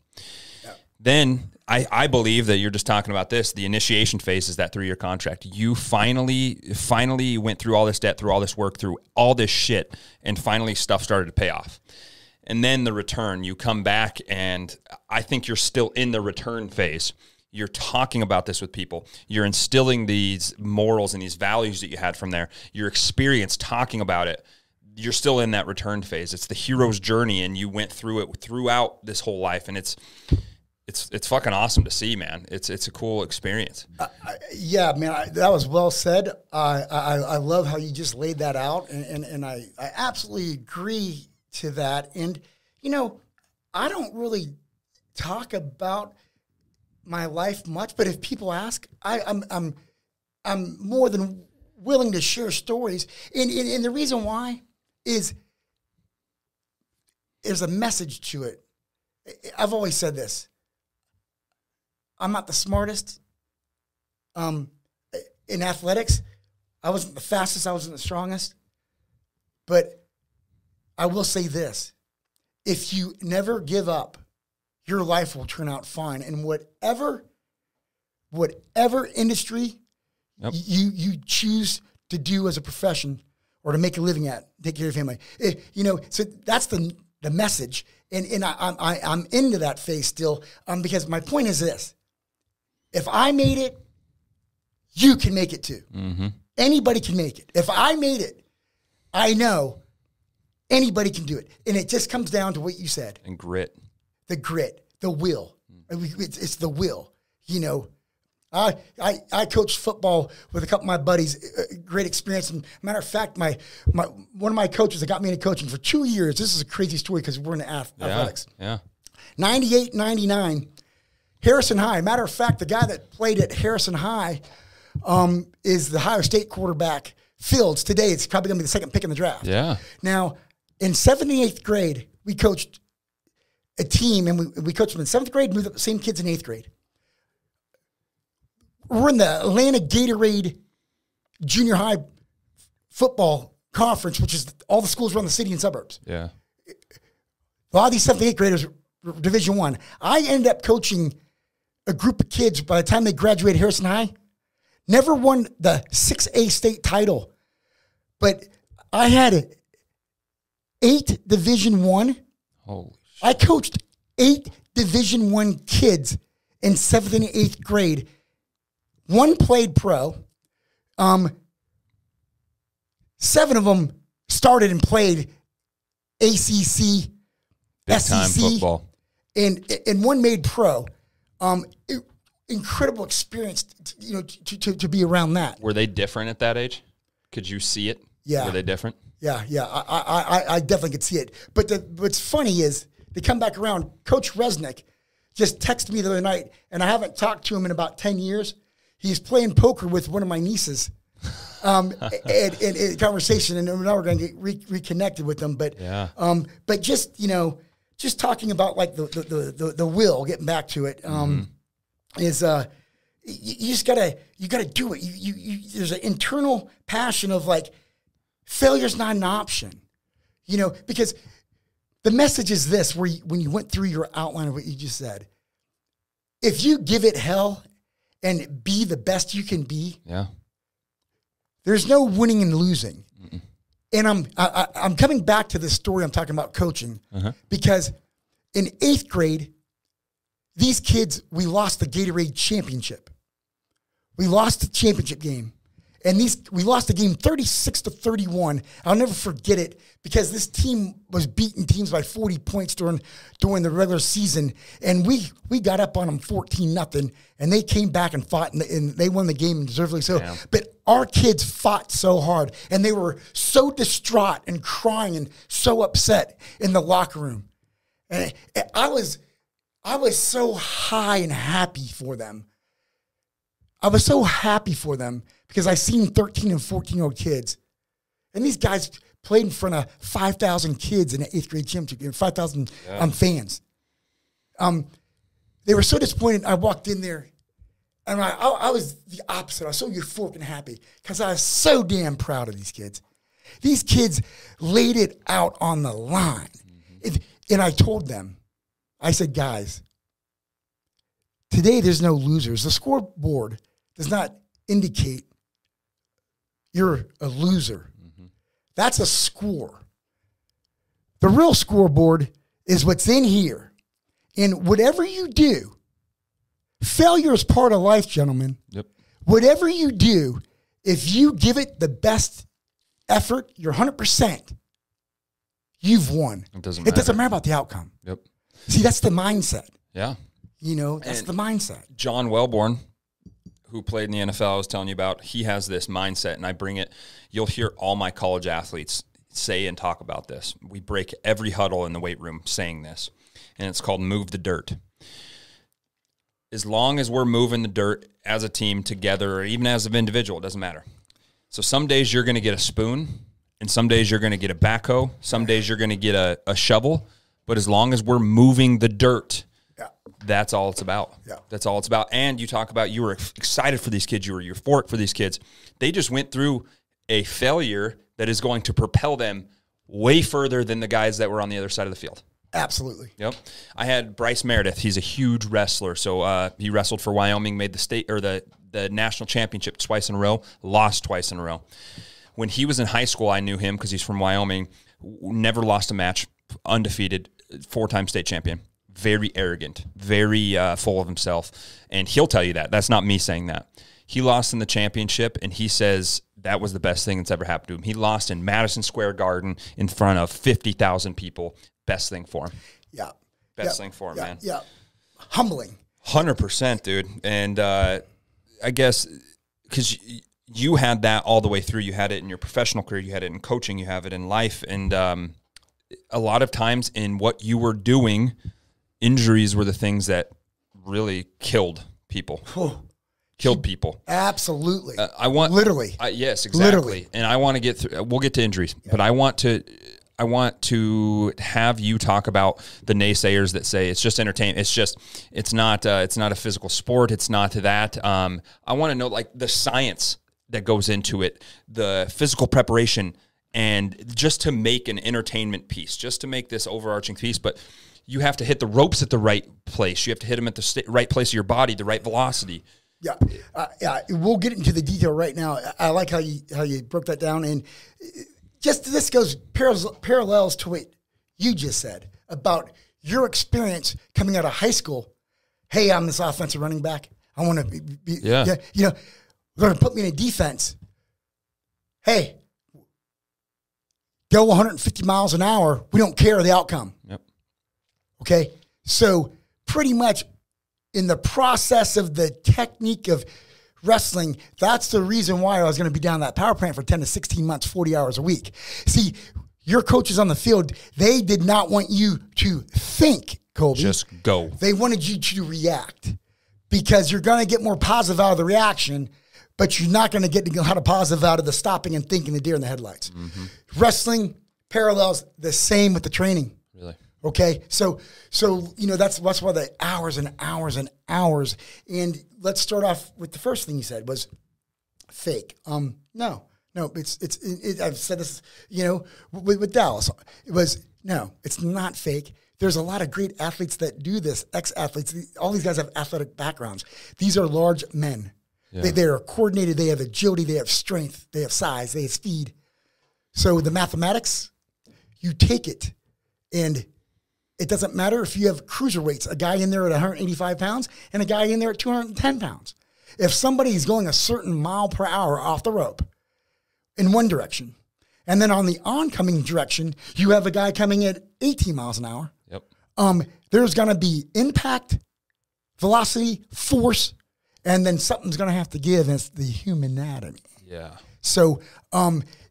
S1: Yep. Then I believe that you're just talking about this. The initiation phase is that 3-year contract. You finally went through all this debt, through all this work, through all this shit, and finally stuff started to pay off. And then the return, you come back, and I think you're still in the return phase. You're talking about this with people. You're instilling these morals and these values that you had from there. Your experience talking about it. You're still in that return phase. It's the hero's journey, and you went through it throughout this whole life, and it's fucking awesome to see, man. It's a cool experience.
S2: Yeah, man, that was well said. I love how you just laid that out, and I absolutely agree to that. And I don't really talk about my life much, but if people ask, I'm more than willing to share stories. And the reason why is there's a message to it. I've always said this. I'm not the smartest. In athletics, I wasn't the fastest. I wasn't the strongest. But I will say this. If you never give up, your life will turn out fine. And whatever industry you choose to do as a profession or to make a living at, take care of your family. So that's the message. And I'm into that phase still because my point is this. If I made it, you can make it too. Mm-hmm. Anybody can make it. If I made it, I know anybody can do it. And it just comes down to what you said.
S1: And grit.
S2: The grit, the will. It's the will. I coached football with a couple of my buddies. Great experience. And matter of fact, one of my coaches that got me into coaching for 2 years. This is a crazy story because we're in athletics.
S1: Yeah.
S2: 98, 99. Harrison High. Matter of fact, the guy that played at Harrison High is the Ohio State quarterback, Fields. Today, it's probably going to be the second pick in the draft.
S1: Yeah.
S2: Now, in 7th and 8th grade, we coached a team, and we coached them in 7th grade, moved up the same kids in 8th grade. We're in the Atlanta Gatorade Junior High Football Conference, which is all the schools around the city and suburbs.
S1: Yeah.
S2: A lot of these 7th and 8th graders were Division I. I ended up coaching a group of kids by the time they graduated Harrison High. Never won the 6A state title, but I had 8 Division I.
S1: Holy shit.
S2: I coached 8 Division I kids in 7th and 8th grade. One played pro. 7 of them started and played ACC,
S1: Big
S2: SEC,
S1: time football.
S2: And one made pro. Incredible experience, to be around that.
S1: Were they different at that age? Could you see it?
S2: Yeah.
S1: Were they different?
S2: Yeah. I definitely could see it. But what's funny is they come back around. Coach Resnick just texted me the other night, and I haven't talked to him in about 10 years. He's playing poker with one of my nieces, and conversation, and now we're going to get reconnected with them. But but just talking about like the will, getting back to it, is you just gotta do it. You there's an internal passion of like failure's not an option, because the message is this: when you went through your outline of what you just said, if you give it hell and be the best you can be, there's no winning and losing. Mm-mm. And I'm coming back to this story I'm talking about coaching because in 8th grade, these kids, we lost the Gatorade championship. We lost the championship game. And we lost the game 36-31. I'll never forget it because this team was beating teams by 40 points during the regular season. And we got up on them 14-0, and they came back and fought, and they won the game deservedly so. Damn. But our kids fought so hard, and they were so distraught and crying and so upset in the locker room. And I was so high and happy for them. I was so happy for them because I seen 13 and 14-year-old kids. And these guys played in front of 5,000 kids in an 8th grade championship, 5,000 fans. They were so disappointed. I walked in there, And I was the opposite. I was so euphoric and happy because I was so damn proud of these kids. These kids laid it out on the line. And I told them, I said, guys, today there's no losers. The scoreboard does not indicate you're a loser. That's a score. The real scoreboard is what's in here. And whatever you do, failure is part of life, gentlemen.
S1: Yep.
S2: Whatever you do, if you give it the best effort, you're 100%, you've won.
S1: It doesn't matter.
S2: It doesn't matter about the outcome.
S1: Yep.
S2: See, that's the mindset.
S1: Yeah.
S2: You know, that's the mindset.
S1: John Wellborn, who played in the NFL, I was telling you about, he has this mindset, and I bring it. You'll hear all my college athletes say and talk about this. We break every huddle in the weight room saying this, and it's called move the dirt. As long as we're moving the dirt as a team together or even as an individual, it doesn't matter. So some days you're going to get a spoon, and some days you're going to get a backhoe. Some days you're going to get a shovel. But as long as we're moving the dirt, that's all it's about.
S2: Yeah.
S1: That's all it's about. And you talk about you were excited for these kids. You were euphoric for these kids. They just went through a failure that is going to propel them way further than the guys that were on the other side of the field.
S2: Absolutely.
S1: Yep. I had Bryce Meredith. He's a huge wrestler. So he wrestled for Wyoming, made the state or the national championship twice in a row, lost twice in a row. When he was in high school, I knew him because he's from Wyoming. Never lost a match, undefeated, 4-time state champion. Very arrogant, very full of himself. And he'll tell you that. That's not me saying that. He lost in the championship, and he says that was the best thing that's ever happened to him. He lost in Madison Square Garden in front of 50,000 people. Best thing for him.
S2: Yeah.
S1: Best thing for him, man.
S2: Yeah. Humbling.
S1: 100%, dude. And I guess because you had that all the way through. You had it in your professional career. You had it in coaching. You have it in life. And a lot of times in what you were doing, injuries were the things that really killed people. Killed people.
S2: Absolutely.
S1: I want
S2: literally.
S1: Yes, exactly.
S2: Literally.
S1: And I want to get through. We'll get to injuries, but I want to have you talk about the naysayers that say it's just entertainment. It's not a physical sport. It's not that. I want to know like the science that goes into it, the physical preparation, and just to make an entertainment piece, just to make this overarching piece. But you have to hit the ropes at the right place. You have to hit them at the right place of your body, the right velocity.
S2: Yeah, we'll get into the detail right now. I like how you broke that down, and just this goes parallels to what you just said about your experience coming out of high school. Hey, I'm this offensive running back. I want to be they're going to put me in a defense. Hey, go 150 miles an hour. We don't care the outcome.
S1: Yep.
S2: Okay, so pretty much in the process of the technique of wrestling, that's the reason why I was going to be down that power plant for 10 to 16 months, 40 hours a week. See, your coaches on the field, they did not want you to think, Colby.
S1: Just go.
S2: They wanted you to react because you're going to get more positive out of the reaction, but you're not going to get a lot of positive out of the stopping and thinking, the deer in the headlights. Mm-hmm. Wrestling parallels the same with the training.
S1: Really?
S2: Okay, so that's why the hours and hours and hours. And let's start off with the first thing you said was fake. No, I've said this, with Dallas. It was no, it's not fake. There's a lot of great athletes that do this. Ex-athletes, all these guys have athletic backgrounds. These are large men. Yeah. They are coordinated. They have agility. They have strength. They have size. They have speed. So the mathematics, you take it, and it doesn't matter if you have cruiserweights, a guy in there at 185 pounds and a guy in there at 210 pounds. If somebody is going a certain mile per hour off the rope in one direction, and then on the oncoming direction, you have a guy coming at 18 miles an hour.
S1: Yep.
S2: There's going to be impact, velocity, force, and then something's going to have to give. And it's the human anatomy.
S1: Yeah.
S2: So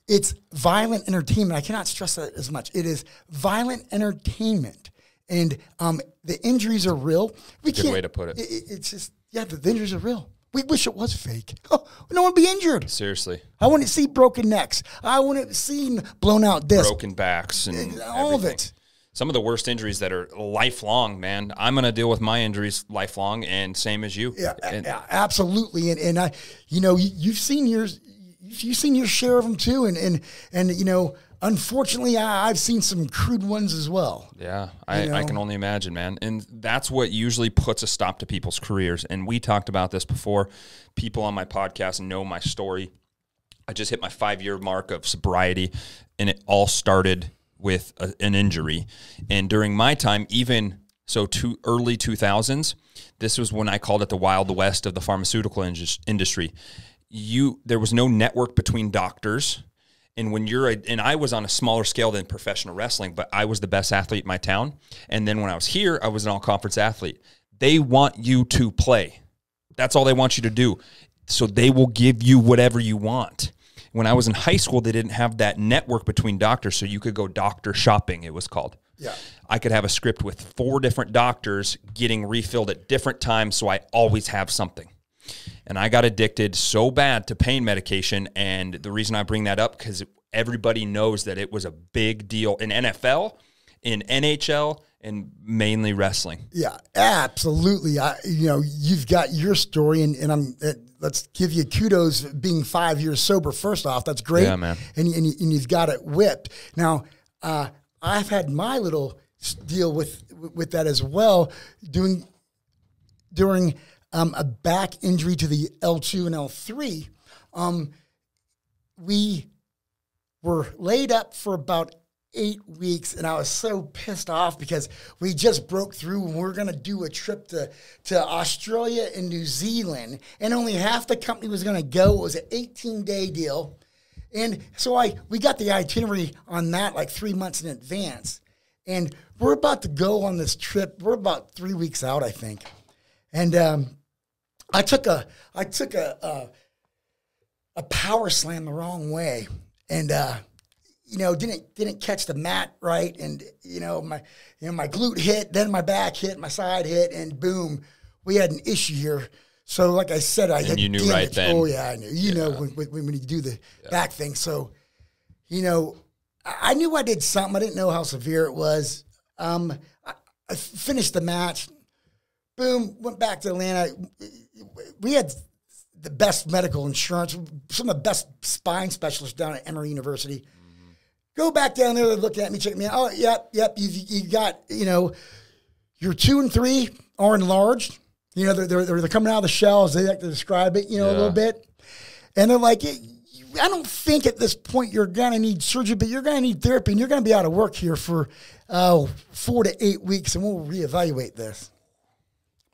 S2: it's violent entertainment. I cannot stress that as much. It is violent entertainment. And the injuries are real.
S1: Good way to put it.
S2: It's just, the injuries are real. We wish it was fake. Oh, no one would be injured.
S1: Seriously.
S2: I want to see broken necks. I want to see blown out discs.
S1: Broken backs and
S2: all
S1: everything.
S2: of it.
S1: some of the worst injuries that are lifelong, man. I'm going to deal with my injuries lifelong, and same as you.
S2: Yeah, absolutely. And I, you've seen yours. You've seen your share of them too, and unfortunately, I've seen some crude ones as well.
S1: Yeah, I can only imagine, man. And that's what usually puts a stop to people's careers. And we talked about this before. People on my podcast know my story. I just hit my 5-year mark of sobriety, and it all started with an injury. And during my time, even so, early 2000s, this was when I called it the Wild West of the pharmaceutical industry. There was no network between doctors. And when and I was on a smaller scale than professional wrestling, but I was the best athlete in my town. And then when I was here, I was an all-conference athlete. They want you to play. That's all they want you to do. So they will give you whatever you want. When I was in high school, they didn't have that network between doctors, so you could go doctor shopping, it was called.
S2: Yeah.
S1: I could have a script with 4 different doctors getting refilled at different times, so I always have something. And I got addicted so bad to pain medication, and the reason I bring that up, because everybody knows that it was a big deal in NFL, in NHL, and mainly wrestling.
S2: Yeah, absolutely. You've got your story, and let's give you kudos being 5 years sober. First off, that's great.
S1: Yeah, man.
S2: And you've got it whipped. Now, I've had my little deal with that as well. During a back injury to the L2 and L3, we were laid up for about 8 weeks, and I was so pissed off because we just broke through and we were going to do a trip to Australia and New Zealand, and only half the company was going to go. It was an 18-day deal. And so we got the itinerary on that like 3 months in advance. And we're about to go on this trip. We're about 3 weeks out, I think. And I took a power slam the wrong way, and didn't catch the mat right, and my glute hit, then my back hit, my side hit, and boom, we had an issue here. So, like I said,
S1: you knew right then.
S2: Oh yeah, I knew. When you do the back thing. So, I knew I did something. I didn't know how severe it was. I finished the match. Boom, went back to Atlanta. We had the best medical insurance, some of the best spine specialists down at Emory University. Mm-hmm. Go back down there, they look at me, check me out. Oh, yep, you got, your 2 and 3 are enlarged. They're coming out of the shell, as they like to describe it, a little bit. And they're like, I don't think at this point you're going to need surgery, but you're going to need therapy, and you're going to be out of work here for 4 to 8 weeks, and we'll reevaluate this.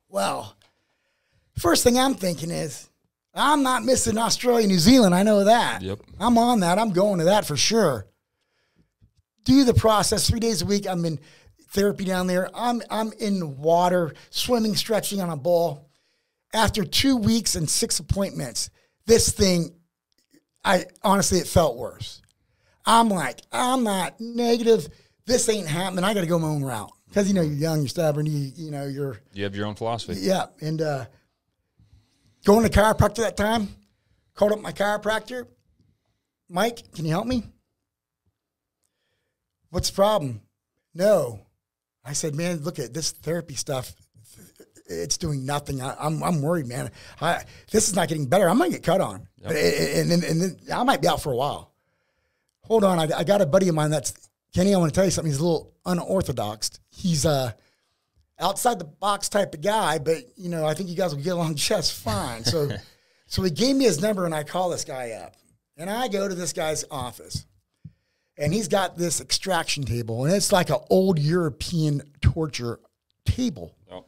S2: Well, first thing I'm thinking is, I'm not missing Australia, New Zealand. I know that.
S1: Yep.
S2: I'm on that. I'm going to that for sure. Do the process 3 days a week. I'm in therapy down there. I'm in water, swimming, stretching on a ball. After 2 weeks and 6 appointments, this thing, honestly, it felt worse. I'm like, I'm not negative. This ain't happening. I got to go my own route. Because, you're young, you're stubborn, you
S1: have your own philosophy.
S2: Yeah. And going to chiropractor that time, called up my chiropractor. Mike, can you help me? What's the problem? No. I said, man, look at this therapy stuff. It's doing nothing. I'm worried, man. This is not getting better. I'm going to get cut on. Yep. And then I might be out for a while. Hold on. I got a buddy of mine that's, Kenny, I want to tell you something. He's a little unorthodox. He's outside the box type of guy, but, I think you guys will get along just fine. So he gave me his number, and I call this guy up. And I go to this guy's office, and he's got this extraction table, and it's like an old European torture table. Oh.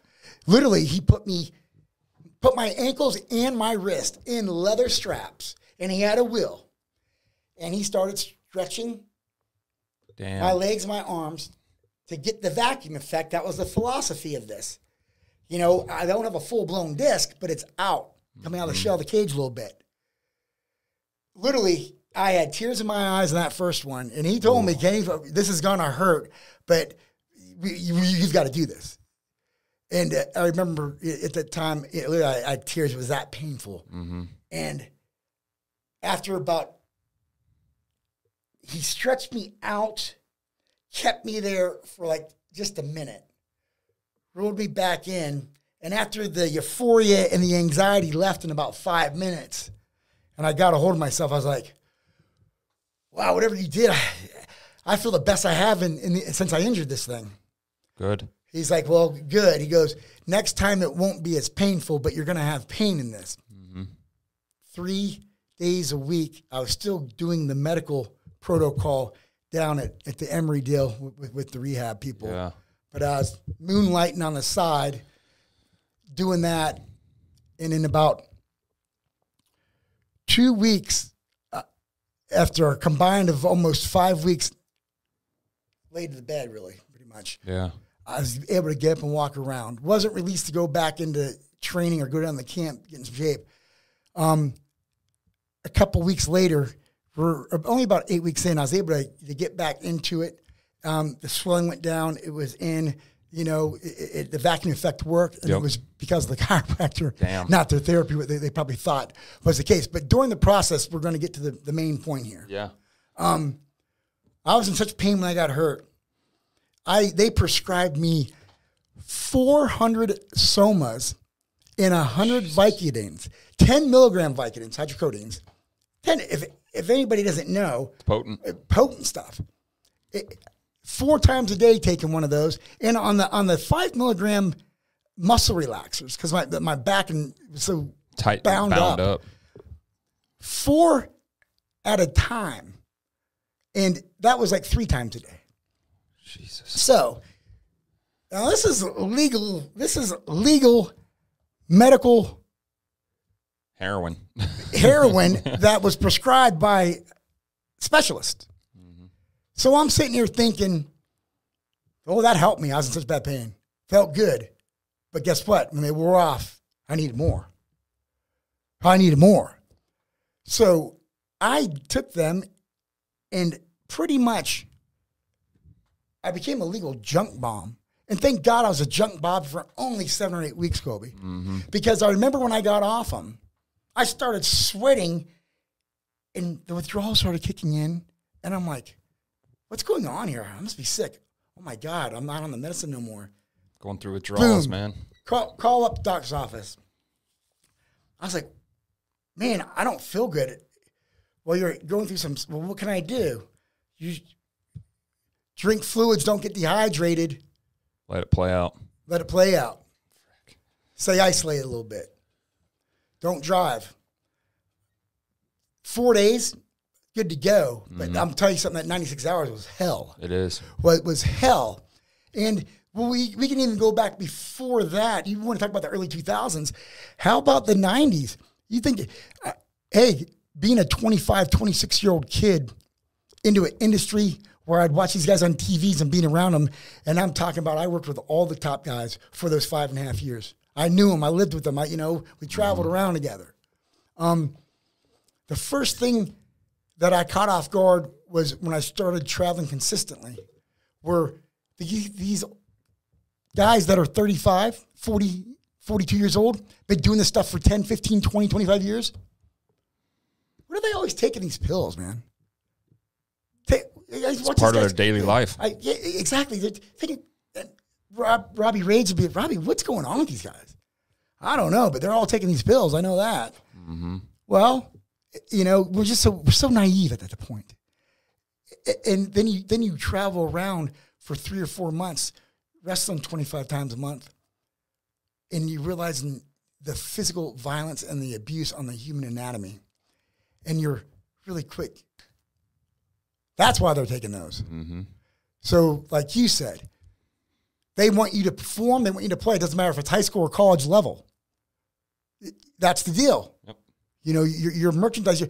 S2: Literally, he put my ankles and my wrist in leather straps, and he had a wheel. And he started stretching my legs, my arms, to get the vacuum effect. That was the philosophy of this. I don't have a full-blown disc, but it's out, coming out of the shell of the cage a little bit. Literally, I had tears in my eyes in that first one, and he told me, Kenny, this is going to hurt, but you've got to do this. And I remember at the time, I had tears. It was that painful. Mm-hmm. And after he stretched me out kept me there for like just a minute, rolled me back in. And after the euphoria and the anxiety left in about 5 minutes, and I got a hold of myself, I was like, wow, whatever you did, I feel the best I have since I injured this thing.
S1: Good.
S2: He's like, well, good. He goes, next time it won't be as painful, but you're going to have pain in this. 3 days a week, I was still doing the medical protocol down at the Emory deal with the rehab people.
S1: Yeah.
S2: But I was moonlighting on the side, doing that, and in about 2 weeks, after a combined of almost 5 weeks, laid to the bed, really, pretty much.
S1: Yeah.
S2: I was able to get up and walk around. Wasn't released to go back into training or go down to the camp, get in some shape. A couple weeks later, we're only about 8 weeks in, I was able to get back into it. The swelling went down. It was in, the vacuum effect worked, and it was because of the chiropractor, not their therapy, what they probably thought was the case. But during the process, we're going to get to the main point here.
S1: Yeah.
S2: I was in such pain when I got hurt. They prescribed me 400 somas and 100 Vicodins, 10 milligram Vicodins, hydrocodone. 10, if anybody doesn't know, potent stuff. 4 times a day taking one of those, and on the 5 milligram muscle relaxers because my back was so
S1: tight,
S2: bound up. 4 at a time, and that was like 3 times a day.
S1: Jesus.
S2: So now this is legal. This is legal medical
S1: heroin
S2: that was prescribed by specialists. So I'm sitting here thinking, oh, that helped me. I was in such bad pain. Felt good. But guess what? When they wore off, I needed more. So I took them, and pretty much I became a legal junk bomb. And thank God I was a junk bomb for only 7 or 8 weeks, Kobe. Because I remember when I got off them, I started sweating, and the withdrawal started kicking in. And I'm like, what's going on here? I must be sick. Oh, my God, I'm not on the medicine no more.
S1: Going through withdrawals,
S2: Boom.
S1: man.
S2: Call up the doctor's office. I was like, man, I don't feel good. Well, you're going through well, what can I do? You drink fluids, don't get dehydrated.
S1: Let it play out.
S2: Stay isolated a little bit. Don't drive. 4 days, good to go. But I'm telling you something, that 96 hours was hell.
S1: It is.
S2: Well, it was hell. And we can even go back before that. You want to talk about the early 2000s. How about the 90s? You think, hey, being a 25, 26-year-old kid into an industry where I'd watch these guys on TVs and being around them, and I'm talking about I worked with all the top guys for those 5.5 years. I knew them. I lived with them. We traveled around together. The first thing that I caught off guard was when I started traveling consistently, were these guys that are 35, 40, 42 years old, been doing this stuff for 10, 15, 20, 25 years. What are they always taking these pills, man?
S1: It's part of their daily life.
S2: Yeah, exactly. They're thinking, Robbie Rage would be, Robbie, what's going on with these guys? I don't know, but they're all taking these pills. I know that. Well, we're so naive at that point. And then you travel around for 3 or 4 months, wrestling 25 times a month, and you realize the physical violence and the abuse on the human anatomy, and you're really quick. That's why they're taking those. So, like you said, they want you to perform. They want you to play. It doesn't matter if it's high school or college level. That's the deal.
S1: Yep.
S2: Your merchandise.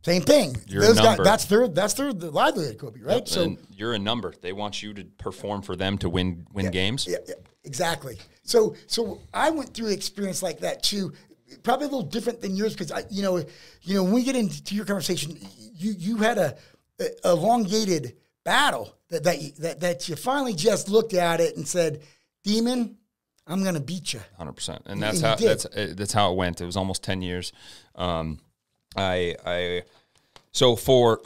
S2: Same thing.
S1: You're a number.
S2: That's their livelihood, Kobe, right?
S1: Yep. So and you're a number. They want you to perform for them to win games.
S2: Yeah, exactly. So I went through an experience like that too. Probably a little different than yours because when we get into your conversation, you had a elongated battle that you finally just looked at it and said, "Demon, I'm going to beat you."
S1: 100%, and that's how it went. It was almost 10 years. I So for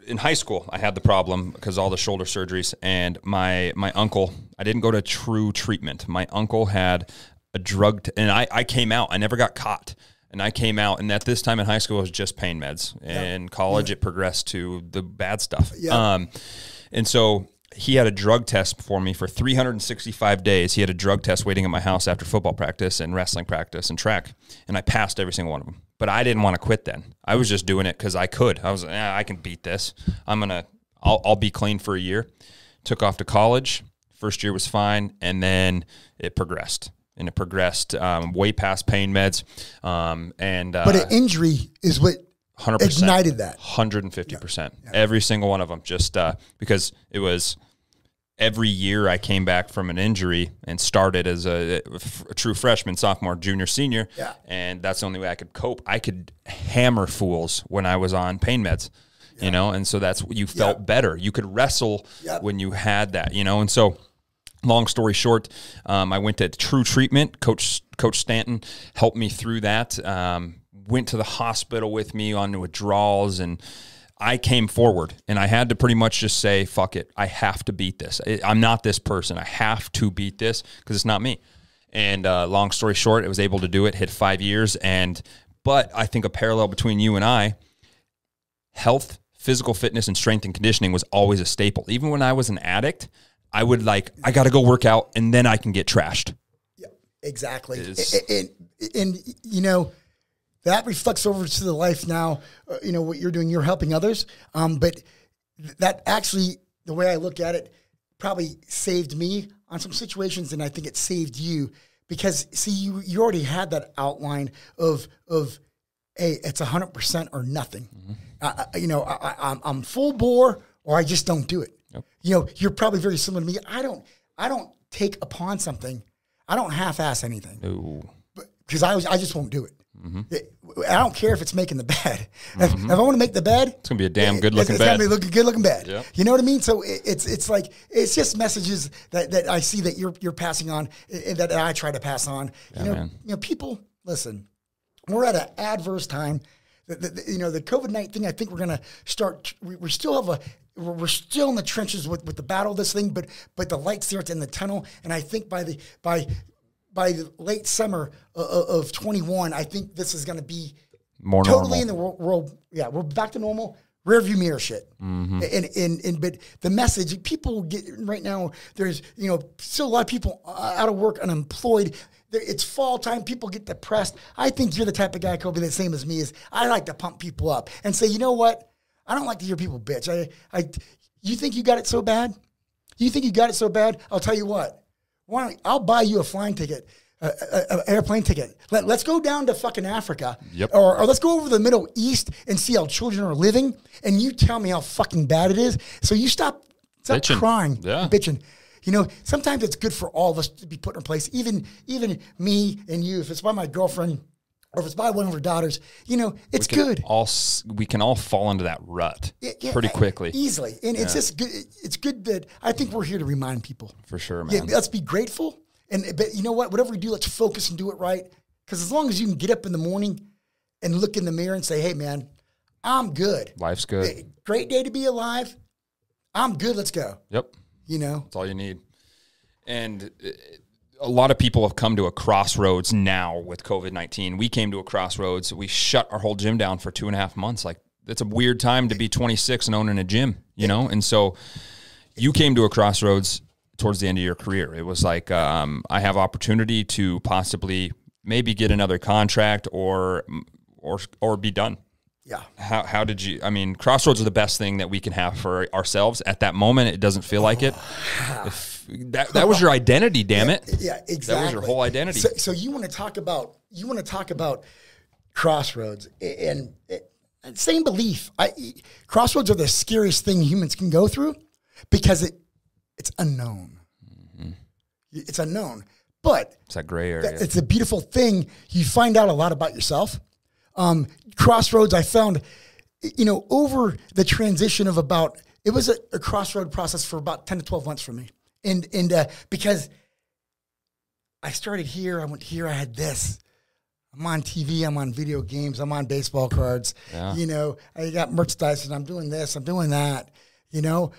S1: in high school, I had the problem because all the shoulder surgeries, and my uncle, I didn't go to true treatment. My uncle had a drug, and I came out. I never got caught, and I came out. And at this time in high school, it was just pain meds. In college, it progressed to the bad stuff. And so he had a drug test for me for 365 days. He had a drug test waiting at my house after football practice and wrestling practice and track, and I passed every single one of them. But I didn't want to quit then. I was just doing it because I could. I was like, I can beat this. I'll be clean for a year. Took off to college. First year was fine, and then it progressed. And it progressed way past pain meds. But
S2: an injury is what
S1: 100%
S2: ignited that.
S1: 150%. Every single one of them, just because it was every year I came back from an injury and started as a true freshman, sophomore, junior, senior, and that's the only way I could cope. I could hammer fools when I was on pain meds, you know, and so that's you felt better. You could wrestle when you had that, you know, and so long story short, I went to true treatment. Coach Stanton helped me through that. Went to the hospital with me on withdrawals, and I came forward, and I had to pretty much just say, fuck it. I have to beat this. I'm not this person. I have to beat this because it's not me. And long story short, I was able to do it, hit 5 years. But I think a parallel between you and I, health, physical fitness, and strength and conditioning was always a staple. Even when I was an addict, I would I got to go work out, and then I can get trashed.
S2: Yeah, exactly. And you know, that reflects over to the life now, you know, what you're doing, you're helping others. But that actually, the way I look at it, probably saved me on some situations, and I think it saved you because, see, you already had that outline of hey, it's 100% or nothing. You know, I'm full bore or I just don't do it. Yep. You know, you're probably very similar to me. I don't take upon something. I don't half-ass anything. No. Because I just won't do it. I don't care if it's making the bed. If I want to make the bed,
S1: it's gonna be a damn good looking bed.
S2: It's gonna be a good looking bed. Yep. You know what I mean? So it's like it's just messages that I see that you're passing on, and that I try to pass on. You know, people listen. We're at an adverse time. You know, the COVID-19 thing. I think we're gonna start. We're still in the trenches with the battle of this thing, but the light's there in the tunnel, and I think by the late summer of 21, I think this is going to be more totally normal. In the world. Yeah, we're back to normal. Rear view mirror shit. But the message people get right now, there's, you know, still a lot of people out of work, unemployed. It's fall time. People get depressed. I think you're the type of guy, Kobe, the same as me, is I like to pump people up and say, you know what? I don't like to hear people bitch. You think you got it so bad? You think you got it so bad? I'll tell you what. I'll buy you a flying ticket, an airplane ticket. Let's go down to fucking Africa. Yep. Or let's go over to the Middle East and see how children are living, and you tell me how fucking bad it is. So you stop crying, bitching. You know, sometimes it's good for all of us to be put in place, even me and you. If it's by my girlfriend or if it's by one of her daughters, you know, it's good.
S1: We can all fall into that rut pretty quickly.
S2: Easily. And it's just good. It's good that I think we're here to remind people.
S1: For sure, man.
S2: Let's be grateful. But you know what? Whatever we do, let's focus and do it right. Because as long as you can get up in the morning and look in the mirror and say, hey, man, I'm good.
S1: Life's good.
S2: Great day to be alive. I'm good. Let's go.
S1: Yep.
S2: You know?
S1: That's all you need. And a lot of people have come to a crossroads now with COVID-19. We came to a crossroads. We shut our whole gym down for 2.5 months. Like, it's a weird time to be 26 and owning a gym, you know? And so you came to a crossroads towards the end of your career. It was like, I have opportunity to possibly maybe get another contract or be done.
S2: Yeah.
S1: How did you, I mean, crossroads are the best thing that we can have for ourselves. At that moment, it doesn't feel like it. That was your identity, damn it.
S2: Yeah, exactly.
S1: That was your whole identity.
S2: So you want to talk about crossroads and same belief. Crossroads are the scariest thing humans can go through because it's unknown. It's unknown, but
S1: it's that gray area.
S2: It's a beautiful thing. You find out a lot about yourself. Crossroads, I found, you know, over the transition of it was a crossroad process for about 10 to 12 months for me. And because I started here, I went here, I had this. I'm on TV, I'm on video games, I'm on baseball cards.
S1: Yeah.
S2: You know, I got merchandise and I'm doing this, I'm doing that, you know,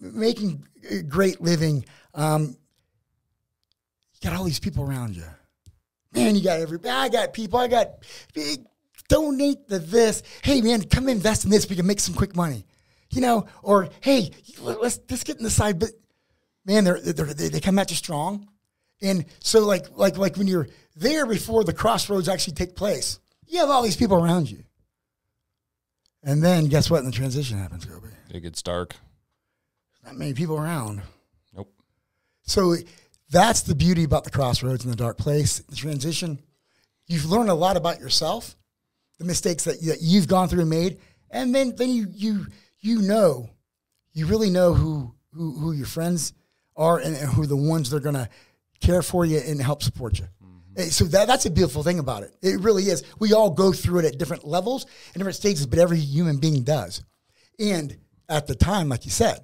S2: making a great living. You got all these people around you. Man, you got I got people, donate to this. Hey, man, come invest in this. We can make some quick money, you know, or, hey, let's get in the side. But man, they come at you strong. And so like when you're there before the crossroads actually take place, you have all these people around you. And then guess what? In the transition happens, Kobe.
S1: It gets dark.
S2: Not many people around.
S1: Nope.
S2: So that's the beauty about the crossroads and the dark place, the transition. You've learned a lot about yourself, the mistakes that you've gone through and made. And then you really know who your friends are and who the ones that are going to care for you and help support you. Mm-hmm. So that's a beautiful thing about it. It really is. We all go through it at different levels and different stages, but every human being does. And at the time, like you said,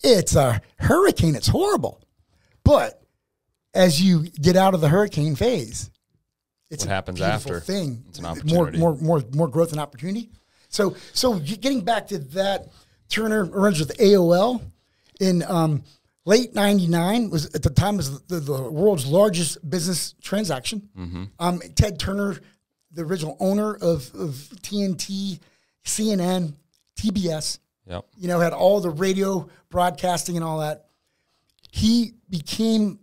S2: it's a hurricane. It's horrible. But as you get out of the hurricane phase, it's
S1: what happens
S2: a beautiful
S1: after
S2: thing.
S1: It's an opportunity.
S2: More growth and opportunity. So getting back to that, Turner arranged with AOL in late '99 was at the time was the world's largest business transaction. Mm-hmm. Ted Turner, the original owner of TNT, CNN, TBS,
S1: yep.
S2: You know, had all the radio broadcasting and all that. He became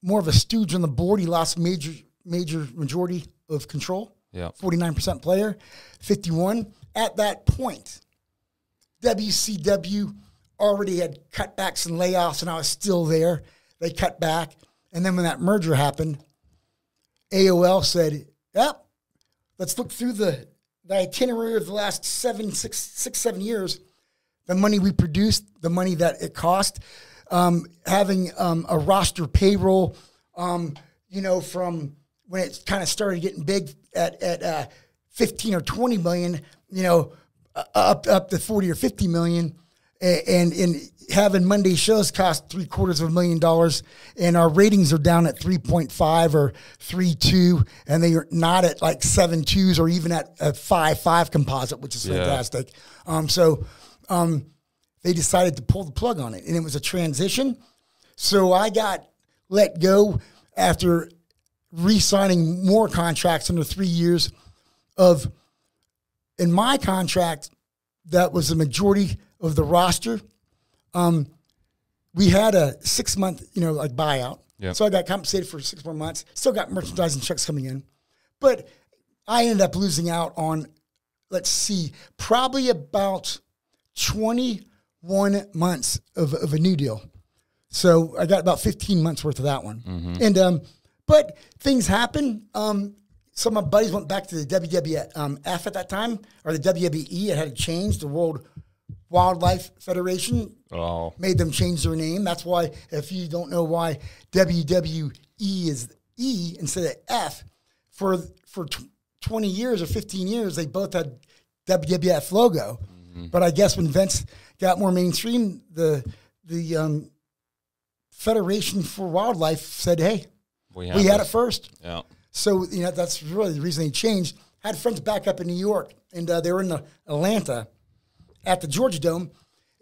S2: more of a stooge on the board. He lost major majority of control.
S1: Yeah,
S2: 49% player, 51. At that point, WCW already had cutbacks and layoffs, and I was still there. They cut back. And then when that merger happened, AOL said, yep, let's look through the itinerary of the last 7 years, the money we produced, the money that it cost, having a roster payroll, you know, from when it kind of started getting big at 15 or 20 million, you know, up to 40 or 50 million. And having Monday shows cost $750,000, and our ratings are down at 3.5 or 3.2, and they are not at like 7.2s or even at a 5.5 composite, which is fantastic. So they decided to pull the plug on it, and it was a transition. So I got let go after re-signing more contracts under 3 years of, in my contract, that was the majority of the roster. We had a 6 month, you know, like buyout. Yep. So I got compensated for 6 more months. Still got merchandising checks coming in. But I ended up losing out on, let's see, probably about 21 months of a new deal. So I got about 15 months worth of that one. Mm-hmm. And but things happen. Some of my buddies went back to the WWF at that time, or the WWE. It had changed. The World Wildlife Federation made them change their name. That's why, if you don't know why WWE is E instead of F, for 20 years or 15 years, they both had WWF logo. Mm-hmm. But I guess when Vince got more mainstream, the Federation for Wildlife said, hey, we had it first. Yeah. So, you know, that's really the reason they changed. I had friends back up in New York, and they were in Atlanta at the Georgia Dome.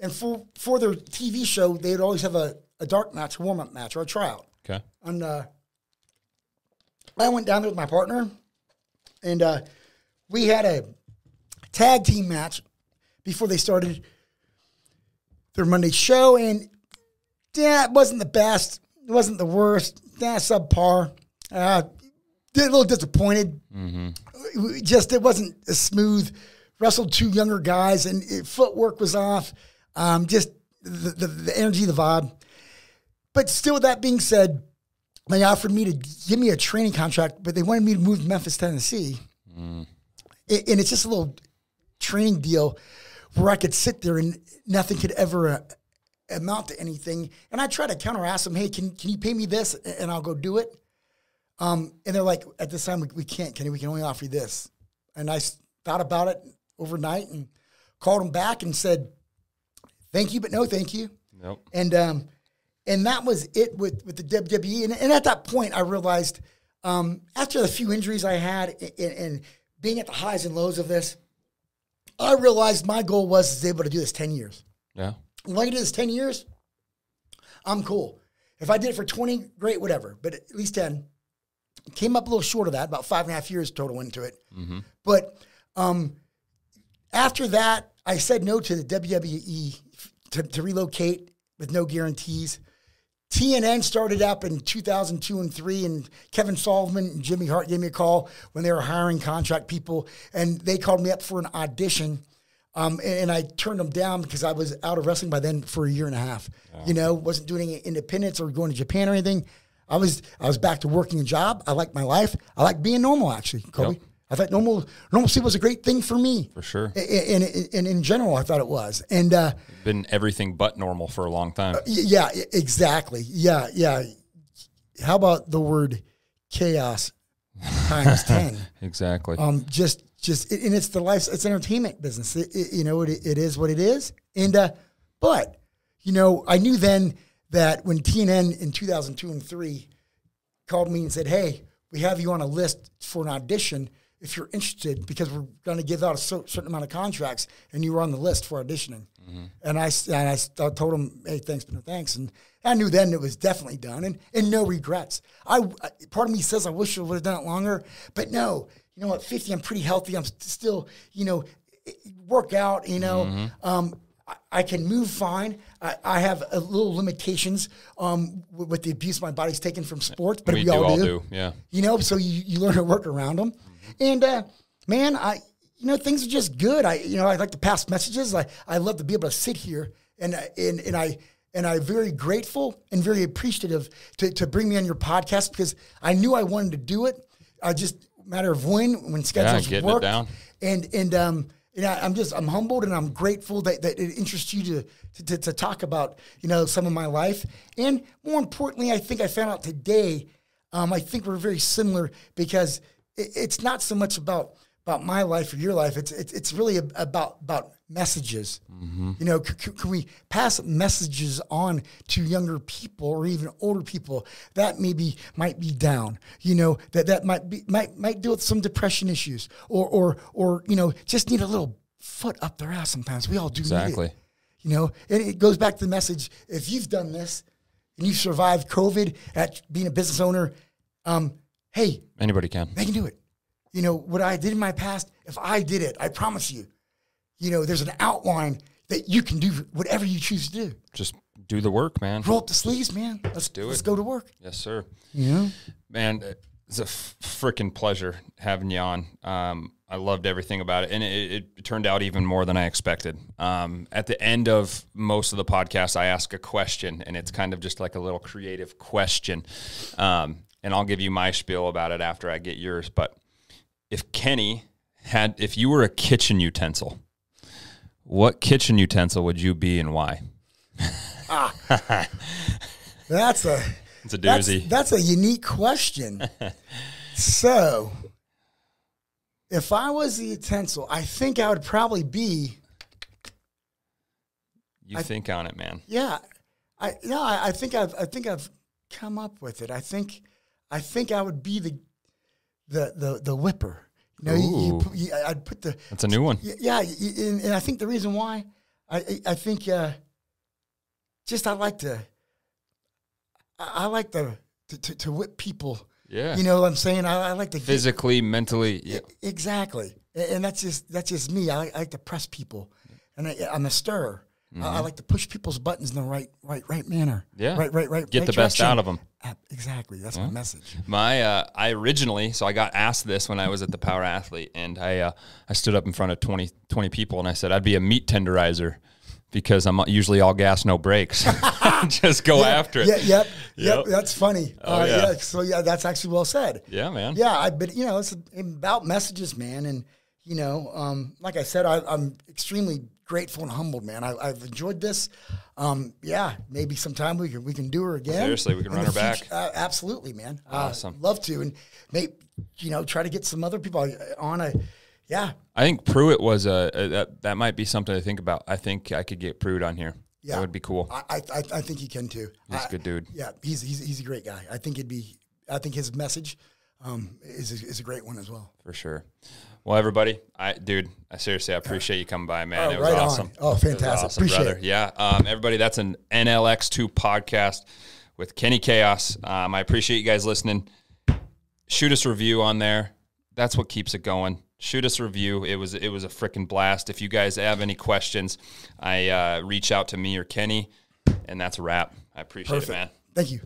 S2: And for their TV show, they'd always have a dark match, a warm-up match, or a tryout. Okay. And I went down there with my partner, and we had a tag team match before they started their Monday show. And, yeah, it wasn't the best. It wasn't the worst. Yeah, subpar. Did a little disappointed. Mm-hmm. It wasn't as smooth. Wrestled two younger guys, and footwork was off. Just the energy, the vibe. But still, with that being said, they offered me to give me a training contract, but they wanted me to move to Memphis, Tennessee. Mm. And it's just a little training deal where I could sit there and nothing could ever amount to anything. And I try to counter-ask them, hey, can you pay me this, and I'll go do it? And they're like, at this time, we can't, Kenny. We can only offer you this. And I thought about it overnight and called them back and said, thank you, but no thank you. Nope. And that was it with the WWE. And at that point, I realized after the few injuries I had and being at the highs and lows of this, I realized my goal was to be able to do this 10 years.
S1: Yeah.
S2: If I can do this 10 years, I'm cool. If I did it for 20, great, whatever. But at least 10. Came up a little short of that, about 5.5 years total into it.
S1: Mm-hmm.
S2: But after that, I said no to the WWE to relocate with no guarantees. TNN started up in 2002 and 3, and Kevin Sullivan and Jimmy Hart gave me a call when they were hiring contract people, and they called me up for an audition, and I turned them down because I was out of wrestling by then for a year and a half. Oh. Wasn't doing any independence or going to Japan or anything. I was back to working a job. I liked my life. I liked being normal, actually, Kobe. Yep. I thought normalcy was a great thing for me.
S1: For sure.
S2: And in general, I thought it was. And
S1: been everything but normal for a long time.
S2: Yeah, exactly. Yeah. How about the word chaos times 10?
S1: Exactly.
S2: Just and it's the life. It's entertainment business. It is what it is. And but I knew then that when TNN in 2002 and 3 called me and said, "Hey, we have you on a list for an audition if you're interested, because we're going to give out a certain amount of contracts, and you were on the list for auditioning." Mm-hmm. And I told him, "Hey, thanks, but no thanks." And I knew then it was definitely done, and no regrets. Part of me says I wish I would have done it longer, but no. You know, at 50, I'm pretty healthy. I'm still, work out. Mm-hmm. I can move fine. I have a little limitations with the abuse my body's taken from sports, but we all do. Yeah. So you learn to work around them. Mm-hmm. And man, things are just good. I like to pass messages. I love to be able to sit here and I'm very grateful and very appreciative to bring me on your podcast, because I knew I wanted to do it. I just matter of when schedules work. And I'm humbled and I'm grateful that it interests you to talk about, some of my life. And more importantly, I think I found out today, I think we're very similar, because it's not so much about my life or your life. It's really about messages. Mm-hmm. Can we pass messages on to younger people or even older people that might be down, that might deal with some depression issues or just need a little foot up their ass sometimes. We all do.
S1: Exactly.
S2: Need it, and it goes back to the message. If you've done this and you've survived COVID at being a business owner, hey,
S1: anybody can.
S2: They can do it. What I did in my past, if I did it, I promise you, there's an outline that you can do whatever you choose to do.
S1: Just do the work, man.
S2: Roll up the sleeves, man. Let's do it. Let's go to work.
S1: Yes, sir.
S2: Yeah.
S1: Man, it's a freaking pleasure having you on. I loved everything about it, and it turned out even more than I expected. At the end of most of the podcasts, I ask a question, and it's kind of just like a little creative question. And I'll give you my spiel about it after I get yours. But if you were a kitchen utensil, what kitchen utensil would you be and why?
S2: It's a doozy. That's a unique question. So, if I was the utensil, I think I would probably be.
S1: Think on it, man.
S2: Yeah, I think I've come up with it. I think I would be the whipper. I'd put the.
S1: That's a new one.
S2: Yeah, and I think the reason why, I think, just I like to whip people.
S1: Yeah.
S2: You know what I'm saying? I like to
S1: physically, mentally. Yeah.
S2: Exactly, and that's just me. I like to press people, and I'm a stirrer. Mm-hmm. I like to push people's buttons in the right manner.
S1: Yeah.
S2: Right.
S1: Get the best out of them.
S2: Exactly. That's my message.
S1: I originally, so I got asked this when I was at the Power Athlete, and I stood up in front of 20 people, and I said I'd be a meat tenderizer because I'm usually all gas, no brakes. Just go after it.
S2: Yep. That's funny. Yeah. So that's actually well said.
S1: Yeah, man.
S2: Yeah, but it's about messages, man, and like I said, I'm extremely grateful and humbled, man. I've enjoyed this. Maybe sometime we can do her again.
S1: Seriously, we can run her back.
S2: Absolutely, man.
S1: Awesome.
S2: Love to, and maybe try to get some other people on. Yeah.
S1: I think Pruitt was that might be something to think about. I think I could get Pruitt on here. Yeah, that would be cool.
S2: I think he can too.
S1: He's a good dude.
S2: Yeah, he's a great guy. I think his message is a great one as well.
S1: For sure. Well, everybody, I seriously, I appreciate you coming by, man. It was
S2: right
S1: awesome.
S2: On. Oh, fantastic.
S1: Awesome,
S2: appreciate
S1: brother.
S2: it.
S1: Yeah. Everybody, that's an NLX2 podcast with Kenny Kaos. I appreciate you guys listening. Shoot us a review on there. That's what keeps it going. Shoot us a review. It was a freaking blast. If you guys have any questions, reach out to me or Kenny, and that's a wrap. I appreciate it, man.
S2: Thank you.